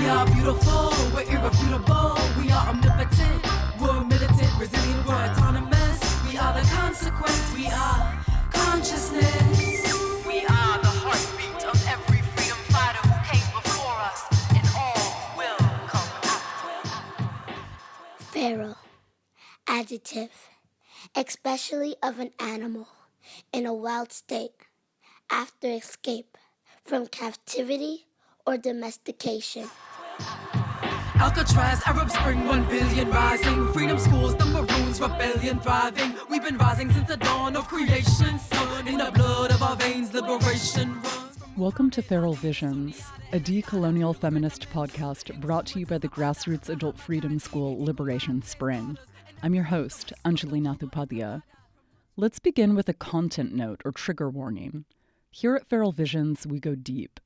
We are beautiful, we're irrefutable, we are omnipotent, we're militant, resilient, we're autonomous. We are the consequence, we are consciousness. We are the heartbeat of every freedom fighter who came before us, and all will come after. Feral, adjective, especially of an animal in a wild state after escape from captivity or domestication. Alcatraz, Arab Spring, 1 billion rising. Freedom schools, the Maroons, rebellion thriving. We've been rising since the dawn of creation. Sun in the blood of our veins, liberation runs. Welcome to Feral Visions, a decolonial feminist podcast brought to you by the grassroots adult freedom school Liberation Spring. I'm your host, Anjali Nathupadhyay. Let's begin with a content note or trigger warning. Here at Feral Visions, we go deep,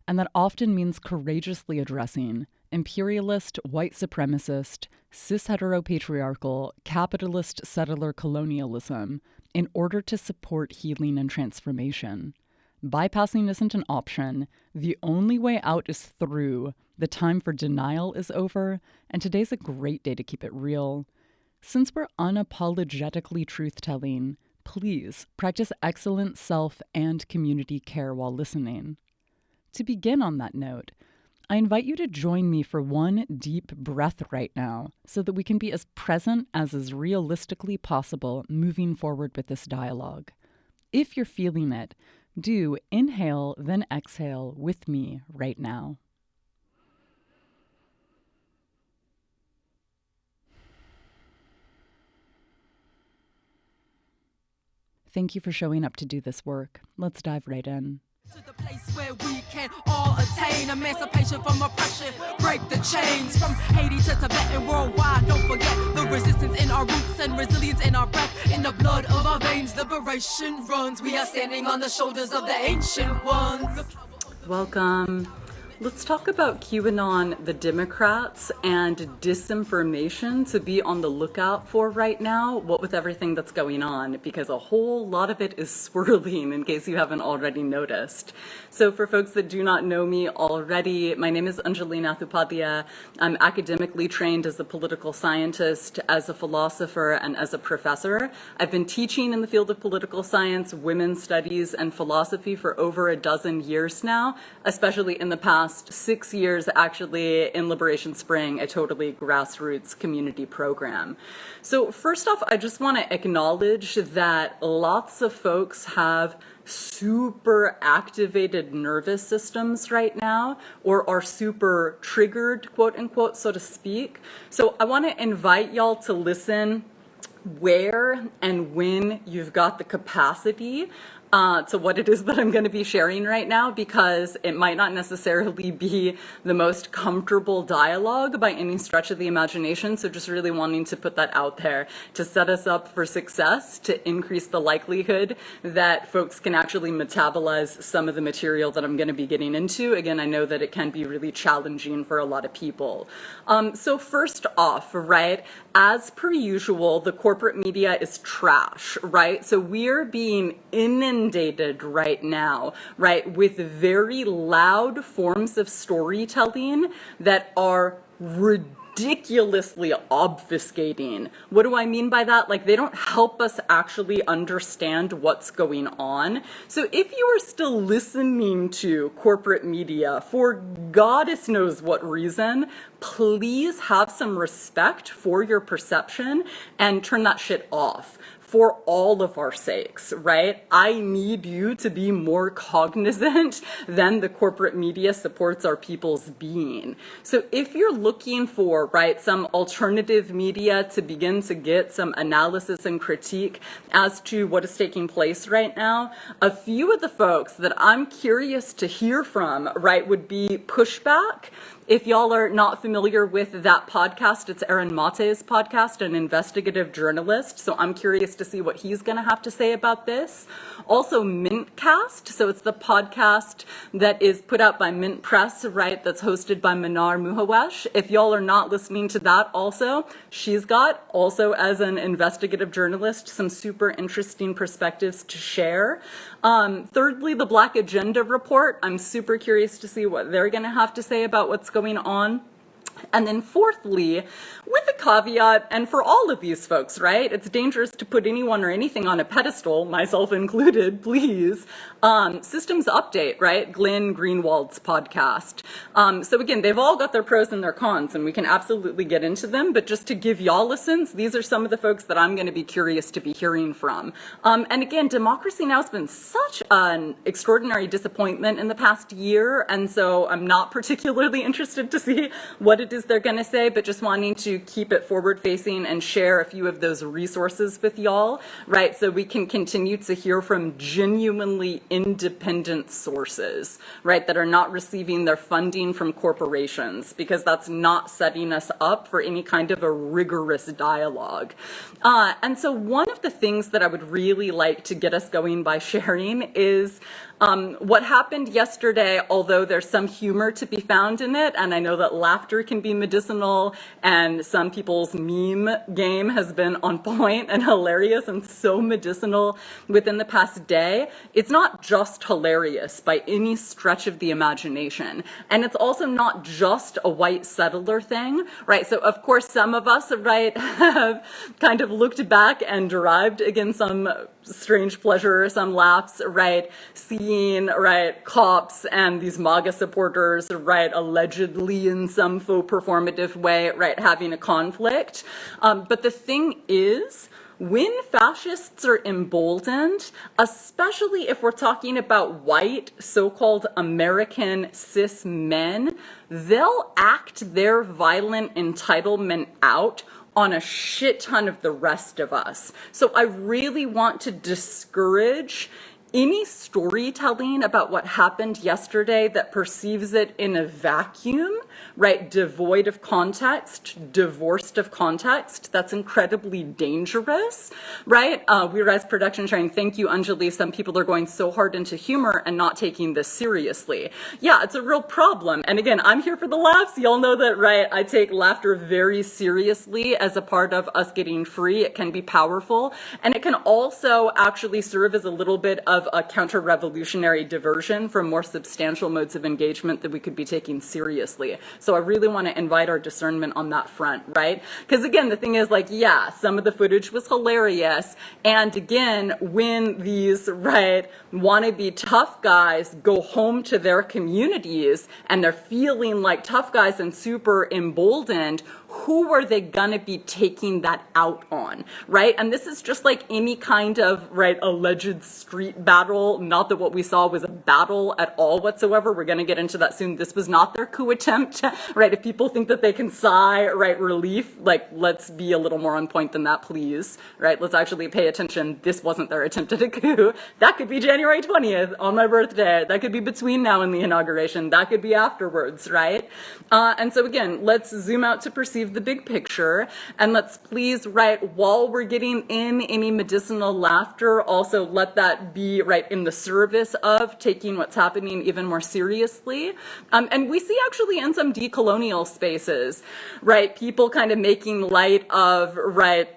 and that often means courageously addressing imperialist, white supremacist, cis-heteropatriarchal, capitalist settler colonialism in order to support healing and transformation. Bypassing isn't an option. The only way out is through. The time for denial is over, and today's a great day to keep it real. Since we're unapologetically truth-telling, please practice excellent self and community care while listening. To begin on that note, I invite you to join me for one deep breath right now so that we can be as present as is realistically possible moving forward with this dialogue. If you're feeling it, do inhale, then exhale with me right now. Thank you for showing up to do this work. Let's dive right in. To the place where we can all attain emancipation from oppression, break the chains from Haiti to Tibet and worldwide. Don't forget the resistance in our roots and resilience in our breath, in the blood of our veins. Liberation runs. We are standing on the shoulders of the ancient ones. Welcome. Let's talk about Q Anon, the Democrats, and disinformation to be on the lookout for right now, what with everything that's going on, because a whole lot of it is swirling, in case you haven't already noticed. So for folks that do not know me already, my name is Anjali Nathupadhyay. I'm academically trained as a political scientist, as a philosopher, and as a professor. I've been teaching in the field of political science, women's studies, and philosophy for over a dozen years now, especially in the past 6 years actually in Liberation Spring, a totally grassroots community program. So first off, I just want to acknowledge that lots of folks have super activated nervous systems right now, or are super triggered, quote unquote, so to speak. So I want to invite y'all to listen where and when you've got the capacity to what it is that I'm going to be sharing right now, because it might not necessarily be the most comfortable dialogue by any stretch of the imagination. So just really wanting to put that out there to set us up for success, to increase the likelihood that folks can actually metabolize some of the material that I'm going to be getting into. Again, I know that it can be really challenging for a lot of people. So first off, right, as per usual, the corporate media is trash, right? So we're being inundated right now, right, with very loud forms of storytelling that are ridiculously obfuscating. What do I mean by that? Like, they don't help us actually understand what's going on. So if you are still listening to corporate media for goddess knows what reason, please have some respect for your perception and turn that shit off. For all of our sakes, right? I need you to be more cognizant than the corporate media supports our people's being. So if you're looking for, right, some alternative media to begin to get some analysis and critique as to what is taking place right now, a few of the folks that I'm curious to hear from, right, would be Pushback. If y'all are not familiar with that podcast, it's Aaron Mate's podcast, an investigative journalist. So I'm curious to see what he's going to have to say about this. Also, Mintcast. So it's the podcast that is put out by Mint Press, right? That's hosted by Manar Muhawesh. If y'all are not listening to that also, she's got also as an investigative journalist some super interesting perspectives to share. Thirdly, the Black Agenda report. I'm super curious to see what they're going to have to say about what's going on. And then fourthly, with a caveat, and for all of these folks, right, it's dangerous to put anyone or anything on a pedestal, myself included, please, systems update, right, Glenn Greenwald's podcast. So again, they've all got their pros and their cons, and we can absolutely get into them, but just to give y'all a sense, these are some of the folks that I'm going to be curious to be hearing from. And again, Democracy Now! Has been such an extraordinary disappointment in the past year, and so I'm not particularly interested to see what it is they're going to say, but just wanting to keep it forward facing and share a few of those resources with y'all, right? So we can continue to hear from genuinely independent sources, right? That are not receiving their funding from corporations, because that's not setting us up for any kind of a rigorous dialogue. And so one of the things that I would really like to get us going by sharing is what happened yesterday, although there's some humor to be found in it, and I know that laughter can be medicinal, and some people's meme game has been on point and hilarious and so medicinal within the past day. It's not just hilarious by any stretch of the imagination, and it's also not just a white settler thing, right? So of course some of us, right, have kind of looked back and derived, again, some strange pleasure, some laughs, right, seeing, right, cops and these MAGA supporters, right, allegedly in some faux performative way, right, having a conflict. But the thing is, when fascists are emboldened, especially if we're talking about white, so-called American cis men, they'll act their violent entitlement out on a shit ton of the rest of us. So I really want to discourage any storytelling about what happened yesterday that perceives it in a vacuum, right, devoid of context, divorced of context. That's incredibly dangerous, right? We Rise Production sharing, thank you, Anjali. Some people are going so hard into humor and not taking this seriously. Yeah, it's a real problem. And again, I'm here for the laughs. Y'all know that, right? I take laughter very seriously as a part of us getting free. It can be powerful. And it can also actually serve as a little bit of a counter-revolutionary diversion from more substantial modes of engagement that we could be taking seriously. So I really want to invite our discernment on that front, right? Because again, the thing is, like, yeah, some of the footage was hilarious. And again, when these, right, wannabe tough guys go home to their communities and they're feeling like tough guys and super emboldened, who are they gonna be taking that out on, right? And this is just like any kind of, right, alleged street battle. Not that what we saw was a battle at all whatsoever. We're gonna get into that soon. This was not their coup attempt, right? If people think that they can sigh, right, relief, like, let's be a little more on point than that, please, right? Let's actually pay attention. This wasn't their attempt at a coup. That could be January 20th on my birthday. That could be between now and the inauguration. That could be afterwards, right? And so again, let's zoom out to perceive the big picture, and let's please, right, while we're getting in any medicinal laughter, also let that be, right, in the service of taking what's happening even more seriously. And we see actually in some decolonial spaces, right, people kind of making light of, right,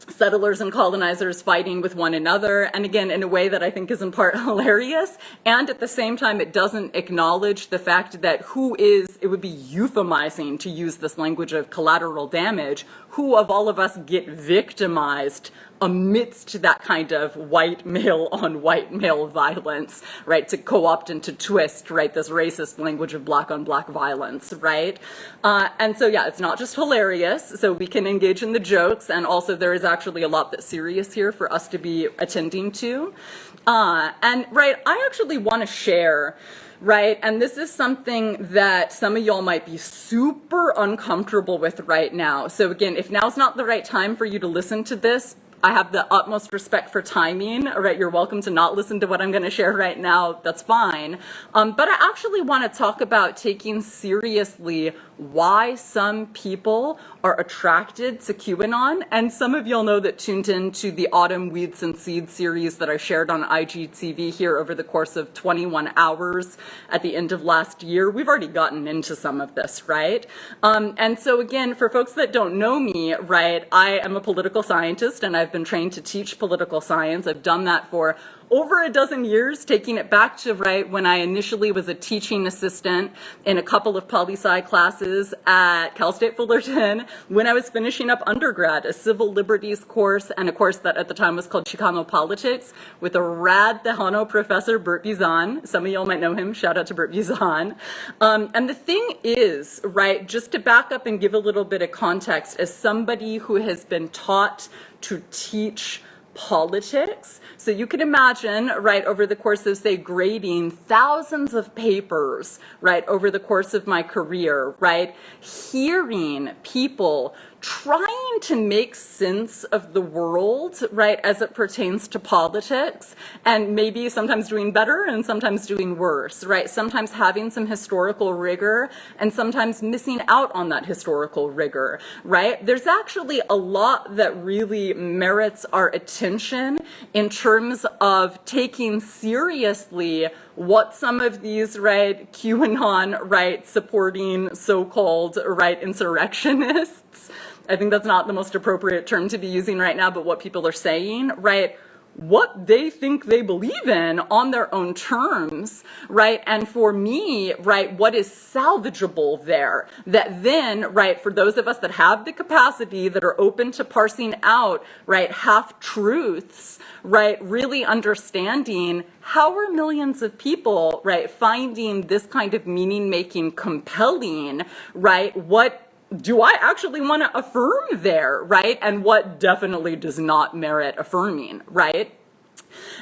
settlers and colonizers fighting with one another, and again, in a way that I think is in part hilarious, and at the same time, it doesn't acknowledge the fact that it would be euphemizing to use this language of collateral damage, who of all of us get victimized amidst that kind of white male on white male violence, right, to co-opt and to twist, right, this racist language of black on black violence, right? And so, yeah, it's not just hilarious, so we can engage in the jokes, and also there is actually a lot that's serious here for us to be attending to. And, right, I actually want to share, right, and this is something that some of y'all might be super uncomfortable with right now. So again, if now's not the right time for you to listen to this, I have the utmost respect for timing, all right? You're welcome to not listen to what I'm going to share right now. That's fine. But I actually want to talk about taking seriously why some people are attracted to Q Anon. And some of y'all know that tuned in to the Autumn Weeds and Seeds series that I shared on IGTV here over the course of 21 hours at the end of last year. We've already gotten into some of this, right? And so again, for folks that don't know me, right, I am a political scientist and I've been trained to teach political science. I've done that for over a dozen years, taking it back to right when I initially was a teaching assistant in a couple of poli-sci classes at Cal State Fullerton, when I was finishing up undergrad, a civil liberties course, and a course that at the time was called Chicano Politics, with a rad Tejano professor, Bert Buzan. Some of y'all might know him. Shout out to Bert Buzan. And the thing is, right, just to back up and give a little bit of context, as somebody who has been taught to teach politics. So you can imagine, right, over the course of, say, grading thousands of papers, right, over the course of my career, right, hearing people trying to make sense of the world, right, as it pertains to politics, and maybe sometimes doing better and sometimes doing worse, right? Sometimes having some historical rigor and sometimes missing out on that historical rigor, right? There's actually a lot that really merits our attention in terms of taking seriously what some of these, right, QAnon, right, supporting so-called, right, insurrectionists, I think that's not the most appropriate term to be using right now, but what people are saying, right, what they think they believe in on their own terms, right? And for me, right, what is salvageable there, that then, right, for those of us that have the capacity, that are open to parsing out, right, half-truths, right, really understanding how are millions of people, right, finding this kind of meaning-making compelling, right? What do I actually want to affirm there, right? And what definitely does not merit affirming, right?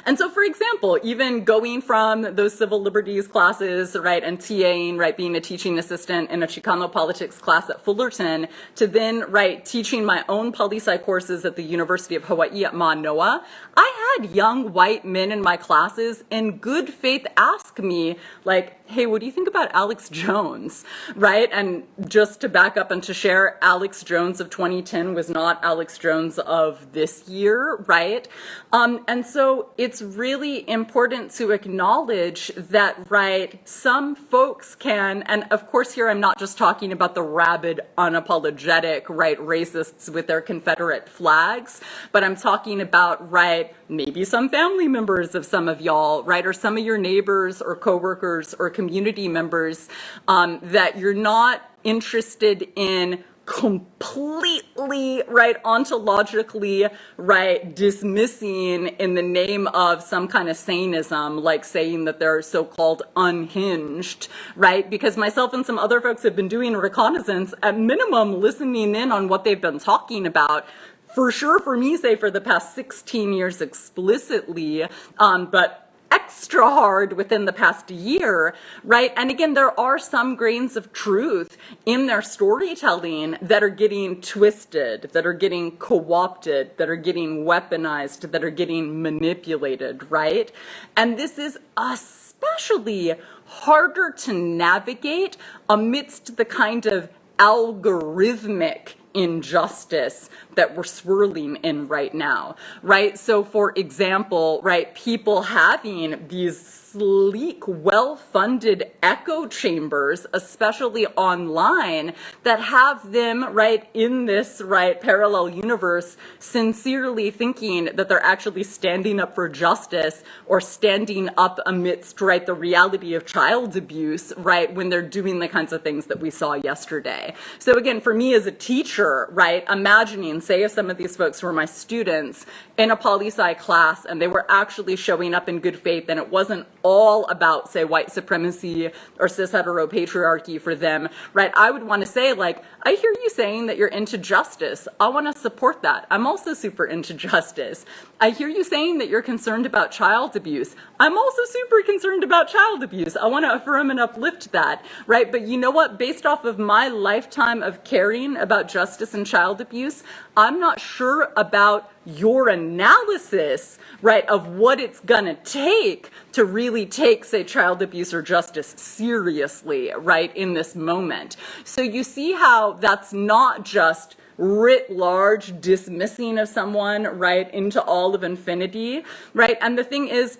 And so, for example, even going from those civil liberties classes, right, and TAing, right, being a teaching assistant in a Chicano politics class at Fullerton, to then, right, teaching my own poli-sci courses at the University of Hawaii at Manoa, I had young white men in my classes in good faith ask me, like, hey, what do you think about Alex Jones, right? And just to back up and to share, Alex Jones of 2010 was not Alex Jones of this year, right? And so it's really important to acknowledge that, right, some folks can, and of course here I'm not just talking about the rabid, unapologetic, right, racists with their Confederate flags, but I'm talking about, right, maybe some family members of some of y'all, right, or some of your neighbors or coworkers or community members that you're not interested in completely, right, ontologically, right, dismissing in the name of some kind of saneism, like saying that they're so-called unhinged, right? Because myself and some other folks have been doing a reconnaissance, at minimum listening in on what they've been talking about, for sure for me, say for the past 16 years explicitly, but extra hard within the past year, right? And again, there are some grains of truth in their storytelling that are getting twisted, that are getting co-opted, that are getting weaponized, that are getting manipulated, right? And this is especially harder to navigate amidst the kind of algorithmic injustice that we're swirling in right now, right? So for example, right, people having these sleek, well-funded echo chambers, especially online, that have them, right, in this, right, parallel universe, sincerely thinking that they're actually standing up for justice or standing up amidst, right, the reality of child abuse, right, when they're doing the kinds of things that we saw yesterday. So again, for me as a teacher, right, imagining, say if some of these folks were my students in a poli-sci class and they were actually showing up in good faith and it wasn't all about, say, white supremacy or cis hetero patriarchy for them, right? I would want to say, like, I hear you saying that you're into justice. I want to support that. I'm also super into justice. I hear you saying that you're concerned about child abuse. I'm also super concerned about child abuse. I want to affirm and uplift that, right? But you know what? Based off of my lifetime of caring about justice and child abuse, I'm not sure about your analysis, right, of what it's gonna take to really take, say, child abuse or justice seriously, right, in this moment. So you see how that's not just writ large dismissing of someone, right, into all of infinity, right? And the thing is,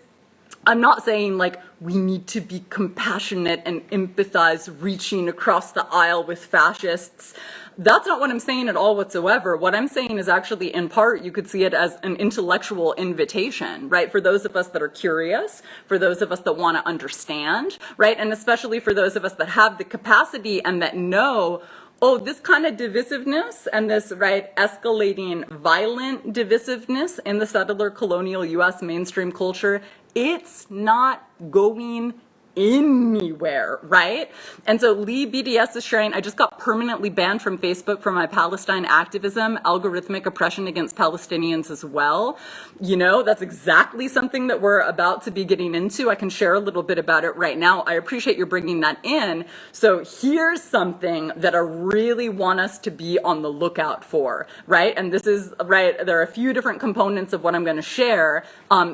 I'm not saying like we need to be compassionate and empathize, reaching across the aisle with fascists. That's not what I'm saying at all whatsoever. What I'm saying is actually, in part, you could see it as an intellectual invitation, right? For those of us that are curious, for those of us that want to understand, right? And especially for those of us that have the capacity and that know, oh, this kind of divisiveness and this, right, escalating violent divisiveness in the settler colonial US mainstream culture, it's not going anywhere, right? And so Lee BDS is sharing, I just got permanently banned from Facebook for my Palestine activism, algorithmic oppression against Palestinians as well. You know, that's exactly something that we're about to be getting into. I can share a little bit about it right now. I appreciate you bringing that in. So here's something that I really want us to be on the lookout for, right? And this is, right, there are a few different components of what I'm going to share.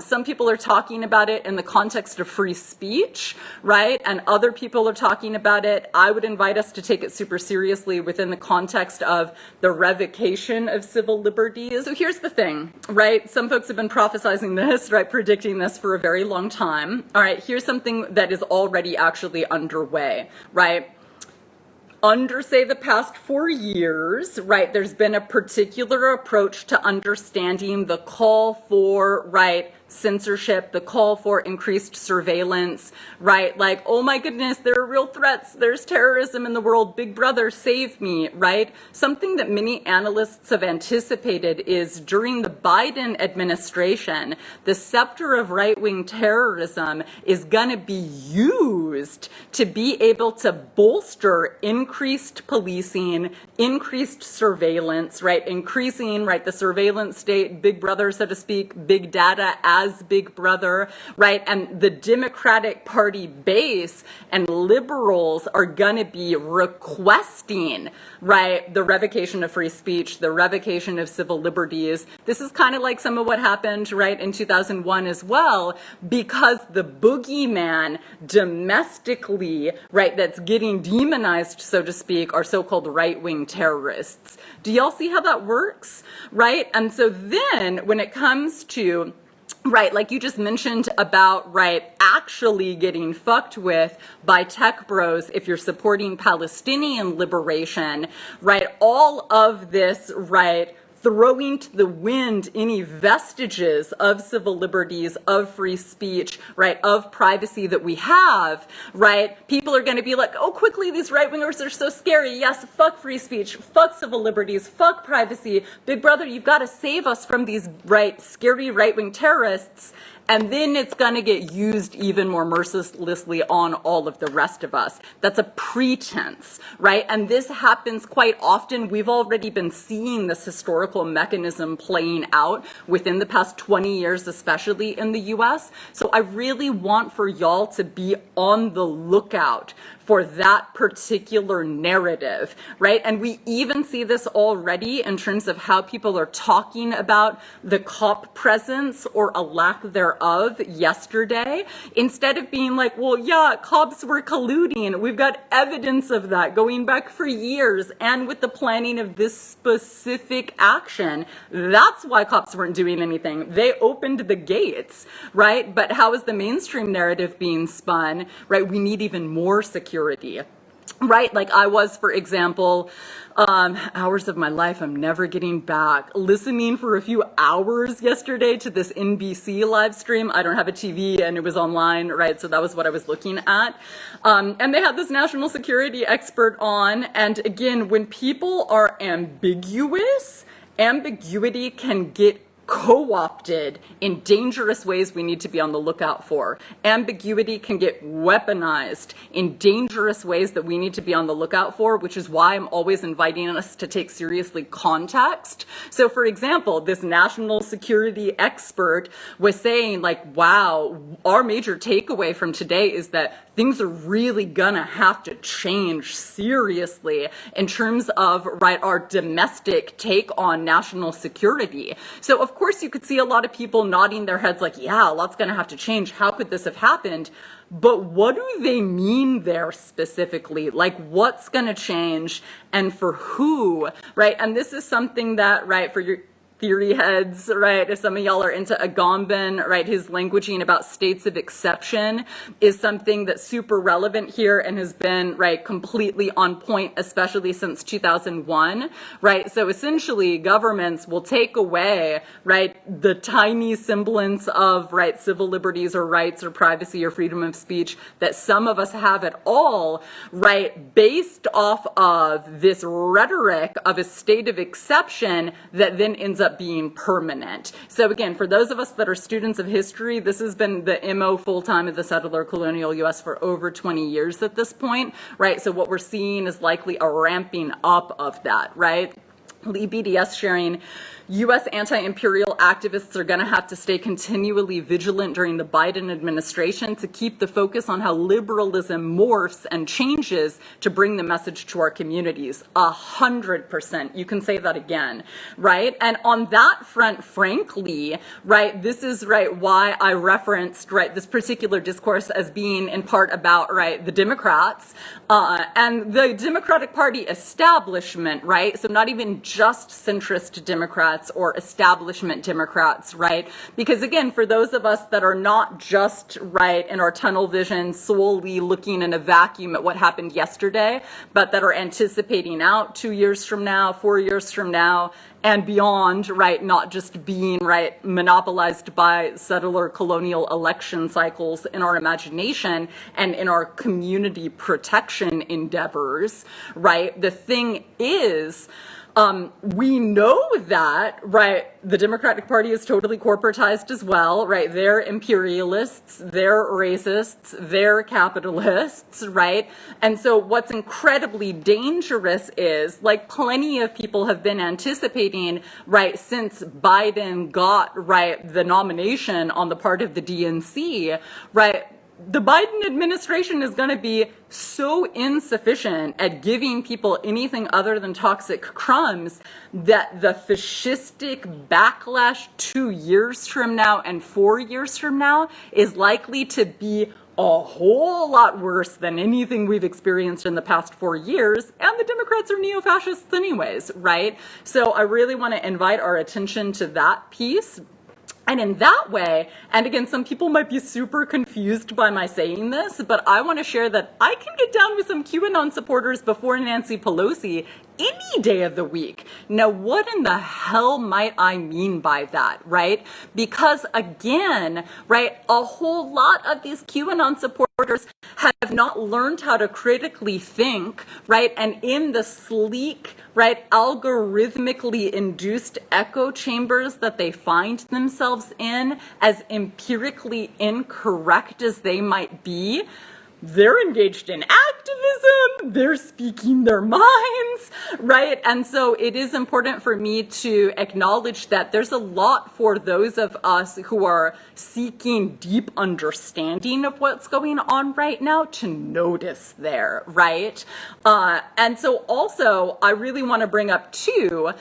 Some people are talking about it in the context of free speech, right? And other people are talking about it. I would invite us to take it super seriously within the context of the revocation of civil liberties. So here's the thing, right? Some folks have been prophesizing this, right? Predicting this for a very long time. All right, here's something that is already actually underway, right? Under, say, the past 4 years, right, there's been a particular approach to understanding the call for, right, censorship, the call for increased surveillance, right? Like, oh my goodness, there are real threats. There's terrorism in the world. Big brother, save me, right? Something that many analysts have anticipated is during the Biden administration, the scepter of right-wing terrorism is going to be used to be able to bolster increased policing, increased surveillance, right? Increasing, right, the surveillance state, big brother, so to speak, big data as big brother, right? And the Democratic Party base and liberals are going to be requesting, right, the revocation of free speech, the revocation of civil liberties. This is kind of like some of what happened, right, in 2001 as well, because the boogeyman domestically, right, that's getting demonized, so to speak, are so-called right-wing terrorists. Do y'all see how that works, right? And so then when it comes to, right, like you just mentioned about, right, actually getting fucked with by tech bros if you're supporting Palestinian liberation, right, all of this, right, throwing to the wind any vestiges of civil liberties, of free speech, right, of privacy that we have, right, people are going to be like, oh, quickly, these right-wingers are so scary. Yes, fuck free speech, fuck civil liberties, fuck privacy. Big brother, you've got to save us from these, right, scary right-wing terrorists. And then it's going to get used even more mercilessly on all of the rest of us. That's a pretense, right? And this happens quite often. We've already been seeing this historical mechanism playing out within the past 20 years, especially in the US. So I really want for y'all to be on the lookout for that particular narrative, right? And we even see this already in terms of how people are talking about the cop presence or a lack thereof yesterday. Instead of being like, well, yeah, cops were colluding. We've got evidence of that going back for years, and with the planning of this specific action. That's why cops weren't doing anything. They opened the gates, right? But how is the mainstream narrative being spun, right? We need even more security. Right? Like I was, for example, hours of my life I'm never getting back, listening for a few hours yesterday to this NBC live stream. I don't have a TV and it was online, right? So that was what I was looking at. And they had this national security expert on. And again, when people are ambiguous, ambiguity can get co-opted in dangerous ways we need to be on the lookout for. Ambiguity can get weaponized in dangerous ways that we need to be on the lookout for, which is why I'm always inviting us to take seriously context. So for example, this national security expert was saying like, wow, our major takeaway from today is that things are really gonna have to change seriously in terms of, right, our domestic take on national security. So of course you could see a lot of people nodding their heads like, yeah, a lot's gonna have to change. How could this have happened? But what do they mean there specifically? Like what's gonna change and for who, right? And this is something that, right, for your theory heads, right? If some of y'all are into Agamben, right, his languaging about states of exception is something that's super relevant here and has been, right, completely on point, especially since 2001, right? So essentially, governments will take away, right, the tiny semblance of, right, civil liberties or rights or privacy or freedom of speech that some of us have at all, right, based off of this rhetoric of a state of exception that then ends up being permanent. So again, for those of us that are students of history, this has been the MO full-time of the settler colonial U.S. for over 20 years at this point, right? So what we're seeing is likely a ramping up of that, right? Lee BDS sharing, U.S. anti-imperial activists are going to have to stay continually vigilant during the Biden administration to keep the focus on how liberalism morphs and changes to bring the message to our communities. 100%. You can say that again, right? And on that front, frankly, right, this is, right, why I referenced, right, this particular discourse as being in part about, right, the Democrats and the Democratic Party establishment, right? So not even just centrist Democrats or establishment Democrats, right? Because again, for those of us that are not just, right, in our tunnel vision, solely looking in a vacuum at what happened yesterday, but that are anticipating out 2 years from now, 4 years from now, and beyond, right, not just being, right, monopolized by settler colonial election cycles in our imagination and in our community protection endeavors, right? The thing is, we know that, right, the Democratic Party is totally corporatized as well, right? They're imperialists, they're racists, they're capitalists, right? And so what's incredibly dangerous is, like plenty of people have been anticipating, right, since Biden got, right, the nomination on the part of the DNC, right, the Biden administration is going to be so insufficient at giving people anything other than toxic crumbs that the fascistic backlash 2 years from now and 4 years from now is likely to be a whole lot worse than anything we've experienced in the past 4 years. And the Democrats are neo-fascists anyways, right? So I really want to invite our attention to that piece. And in that way, and again, some people might be super confused by my saying this, but I want to share that I can get down with some Q Anon supporters before Nancy Pelosi any day of the week. Now, what in the hell might I mean by that, right? Because again, right, a whole lot of these QAnon supporters have not learned how to critically think, right? And in the sleek, right, algorithmically induced echo chambers that they find themselves in, as empirically incorrect as they might be, they're engaged in activism, they're speaking their minds, right? And so it is important for me to acknowledge that there's a lot for those of us who are seeking deep understanding of what's going on right now to notice there, right? And so also, I really want to bring up too,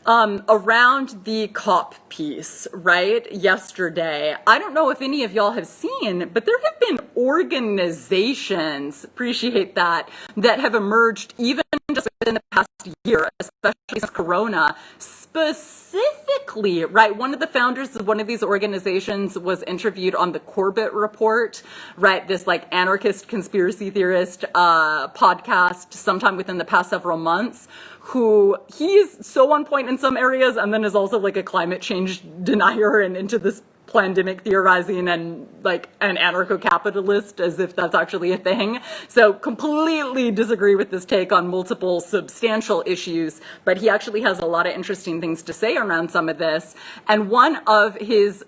around the COP piece, right, yesterday. I don't know if any of y'all have seen, but there have been organizations, appreciate that have emerged even just within the past year, especially since Corona, specifically, right, one of the founders of one of these organizations was interviewed on the Corbett Report, right, this like anarchist conspiracy theorist podcast sometime within the past several months, who he's so on point in some areas and then is also like a climate change denier and into this pandemic theorizing and like an anarcho-capitalist as if that's actually a thing. So completely disagree with this take on multiple substantial issues, but he actually has a lot of interesting things to say around some of this. And one of his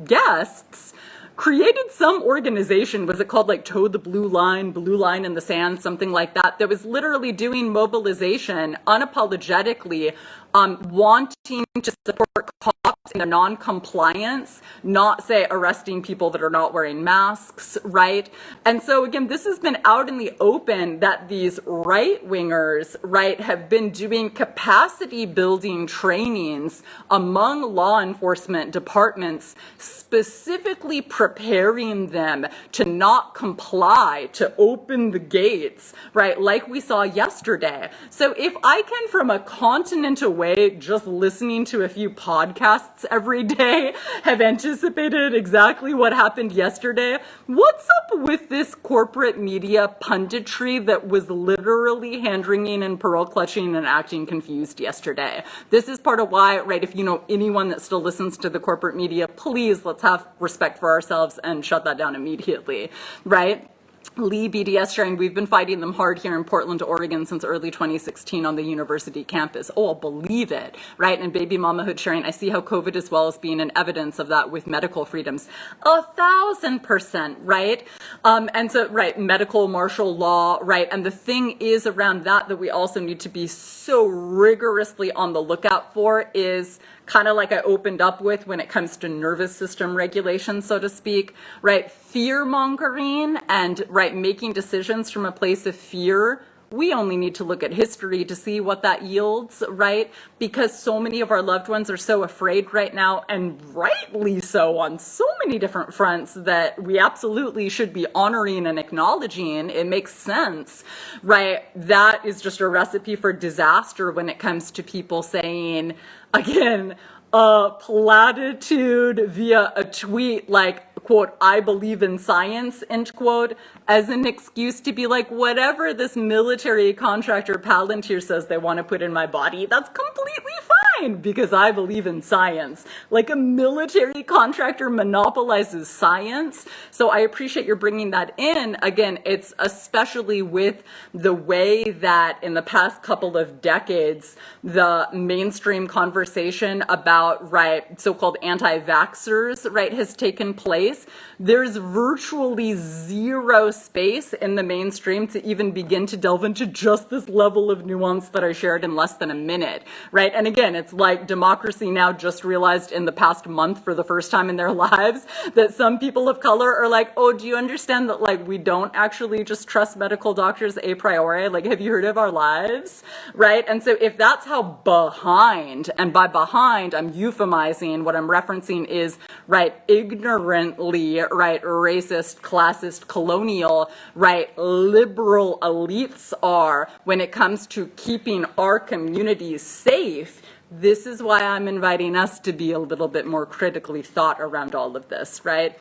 guests created some organization, was it called like Toe the Blue Line in the Sand, something like that, that was literally doing mobilization unapologetically, wanting to support COP in their non-compliance, not say arresting people that are not wearing masks, right? And so again, this has been out in the open that these right-wingers, right, have been doing capacity building trainings among law enforcement departments, specifically preparing them to not comply, to open the gates, right, like we saw yesterday. So if I can, from a continent away, just listening to a few podcasts every day, have anticipated exactly what happened yesterday, what's up with this corporate media punditry that was literally hand-wringing and pearl-clutching and acting confused yesterday? This is part of why, right, if you know anyone that still listens to the corporate media, please let's have respect for ourselves and shut that down immediately, right? Lee BDS sharing, we've been fighting them hard here in Portland, Oregon since early 2016 on the university campus. Oh, I'll believe it, right? And Baby Mamahood sharing, I see how COVID as well as being an evidence of that with medical freedoms. 1,000%, right? And so, right, medical martial law, right? And the thing is around that we also need to be so rigorously on the lookout for is kind of like I opened up with when it comes to nervous system regulation, so to speak, right? Fear mongering and, right, making decisions from a place of fear. We only need to look at history to see what that yields, right? Because so many of our loved ones are so afraid right now, and rightly so on so many different fronts, that we absolutely should be honoring and acknowledging. It makes sense, right? That is just a recipe for disaster when it comes to people saying, again, a platitude via a tweet like, quote, I believe in science, end quote, as an excuse to be like, whatever this military contractor Palantir says they want to put in my body, that's completely fine because I believe in science. Like a military contractor monopolizes science. So I appreciate you're bringing that in. Again, it's especially with the way that in the past couple of decades, the mainstream conversation about, right, so-called anti-vaxxers, right, has taken place. There's virtually zero space in the mainstream to even begin to delve into just this level of nuance that I shared in less than a minute, right? And again, it's like Democracy Now! Just realized in the past month for the first time in their lives that some people of color are like, oh, do you understand that, like, we don't actually just trust medical doctors a priori? Like, have you heard of our lives, right? And so if that's how behind, and by behind, I'm euphemizing, what I'm referencing is, right, ignorantly, right, racist, classist, colonial, right, liberal elites are when it comes to keeping our communities safe, this is why I'm inviting us to be a little bit more critically thought around all of this, right?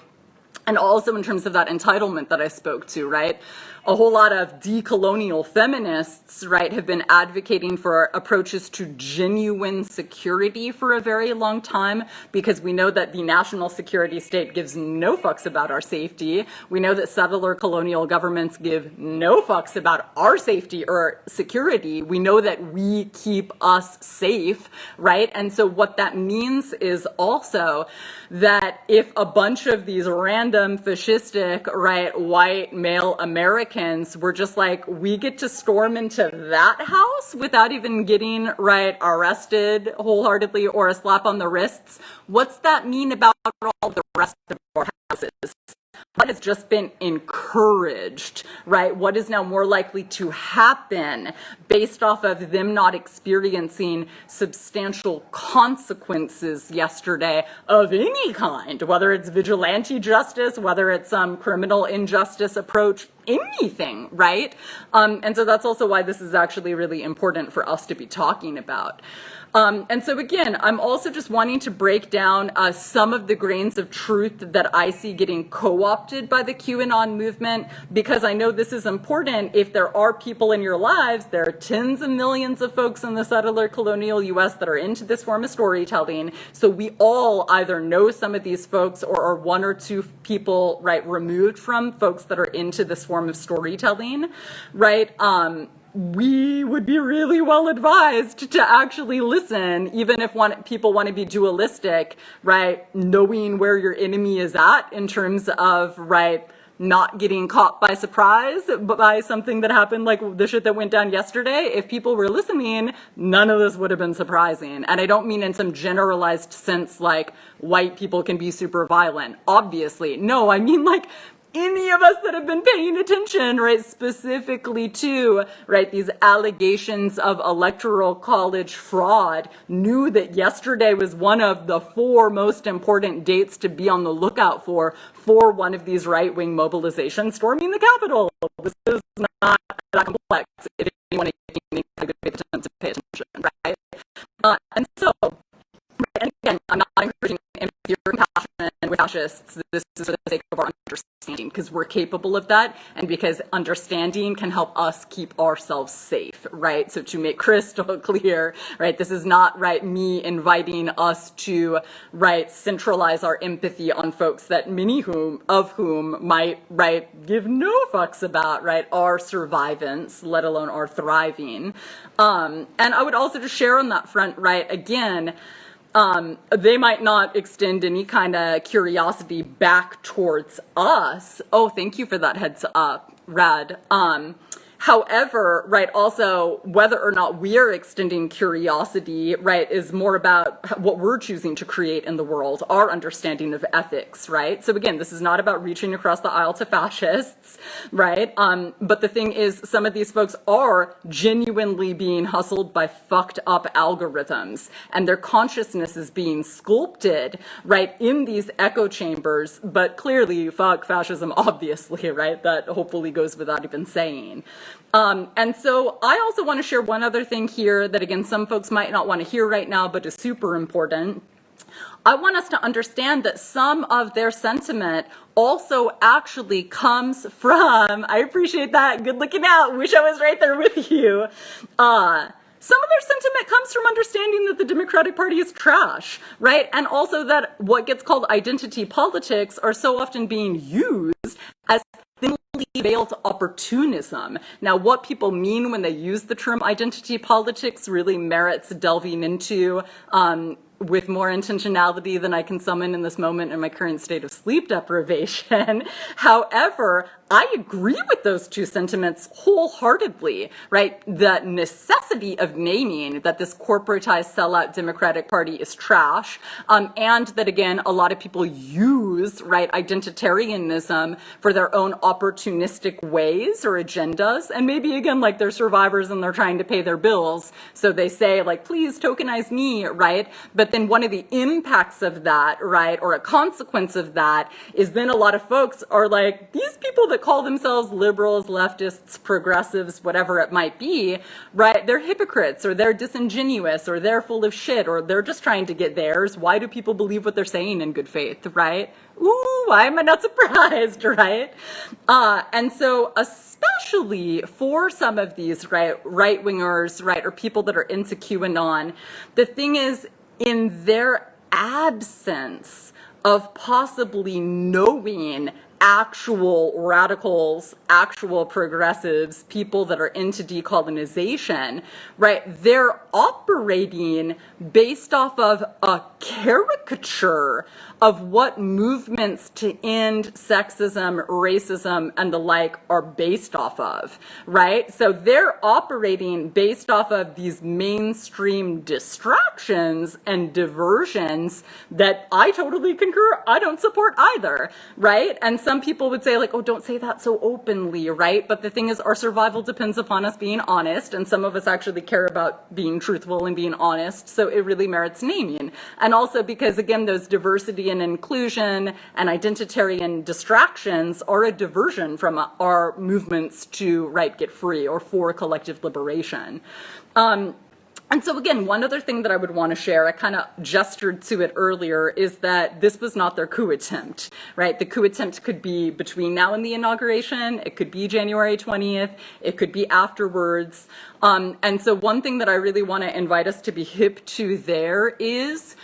And also in terms of that entitlement that I spoke to, right? A whole lot of decolonial feminists, right, have been advocating for approaches to genuine security for a very long time because we know that the national security state gives no fucks about our safety. We know that settler colonial governments give no fucks about our safety or security. We know that we keep us safe, right? And so what that means is also that if a bunch of these random fascistic, right, white male Americans were just like, we get to storm into that house without even getting, right, arrested wholeheartedly or a slap on the wrists, what's that mean about all the rest of our houses? What has just been encouraged, right? What is now more likely to happen based off of them not experiencing substantial consequences yesterday of any kind, whether it's vigilante justice, whether it's some criminal injustice approach, anything, right? And so that's also why this is actually really important for us to be talking about. And so again, I'm also just wanting to break down some of the grains of truth that I see getting co-opted by the Q Anon movement, because I know this is important. If there are people in your lives, there are tens of millions of folks in the settler colonial US that are into this form of storytelling. So we all either know some of these folks or are one or two people, right, removed from folks that are into this form of storytelling, right? We would be really well advised to actually listen, even if people want to be dualistic, right? Knowing where your enemy is at in terms of, right, not getting caught by surprise by something that happened, like the shit that went down yesterday. If people were listening, none of this would have been surprising. And I don't mean in some generalized sense like white people can be super violent. Obviously. No, I mean like any of us that have been paying attention, right, specifically to, right, these allegations of electoral college fraud, knew that yesterday was one of the 4 most important dates to be on the lookout for one of these right-wing mobilizations storming the Capitol. This is not that complex. If anyone thinks a good attempt to pay attention, right? And so, and again, I'm not encouraging empathy or compassion with fascists. This is for the sake of our understanding, because we're capable of that, and because understanding can help us keep ourselves safe, right? So to make crystal clear, right, this is not, right, me inviting us to, right, centralize our empathy on folks that many of whom might, right, give no fucks about, right, our survivance, let alone our thriving. And I would also just share on that front, right, again, they might not extend any kind of curiosity back towards us. Oh, thank you for that heads up, Red. However, right, also whether or not we are extending curiosity, right, is more about what we're choosing to create in the world, our understanding of ethics, right? So again, this is not about reaching across the aisle to fascists, right? But the thing is, some of these folks are genuinely being hustled by fucked up algorithms, and their consciousness is being sculpted, right, in these echo chambers. But clearly, fuck fascism, obviously, right? That hopefully goes without even saying. And so I also want to share one other thing here that, again, some folks might not want to hear right now, but is super important. I want us to understand that some of their sentiment also actually comes from, I appreciate that, good looking out, wish I was right there with you. Some of their sentiment comes from understanding that the Democratic Party is trash, right? And also that what gets called identity politics are so often being used as thinly veiled opportunism. Now, what people mean when they use the term identity politics really merits delving into with more intentionality than I can summon in this moment in my current state of sleep deprivation. However, I agree with those two sentiments wholeheartedly, right? The necessity of naming that this corporatized sellout Democratic Party is trash, and that, again, a lot of people use, right, identitarianism for their own opportunistic ways or agendas, and maybe, again, like they're survivors and they're trying to pay their bills, so they say, like, please tokenize me, right? But then one of the impacts of that, right, or a consequence of that is then a lot of folks are like, these people that call themselves liberals, leftists, progressives, whatever it might be, right, they're hypocrites, or they're disingenuous, or they're full of shit, or they're just trying to get theirs. Why do people believe what they're saying in good faith, right? Ooh, why am I not surprised, right? And so especially for some of these right-wingers, right, or people that are into QAnon, the thing is, in their absence of possibly knowing actual radicals, actual progressives, people that are into decolonization, right, they're operating based off of a caricature of what movements to end sexism, racism, and the like are based off of, right? So they're operating based off of these mainstream distractions and diversions that I totally concur, I don't support either, right? And some people would say, like, oh, don't say that so openly, right? But the thing is, our survival depends upon us being honest, and some of us actually care about being truthful and being honest, so it really merits naming. And also because, again, those diversity and inclusion and identitarian distractions are a diversion from our movements to, right, get free or for collective liberation. And so again, one other thing that I would want to share, I kind of gestured to it earlier, is that this was not their coup attempt, right? The coup attempt could be between now and the inauguration, it could be January 20th, it could be afterwards. And so one thing that I really want to invite us to be hip to there is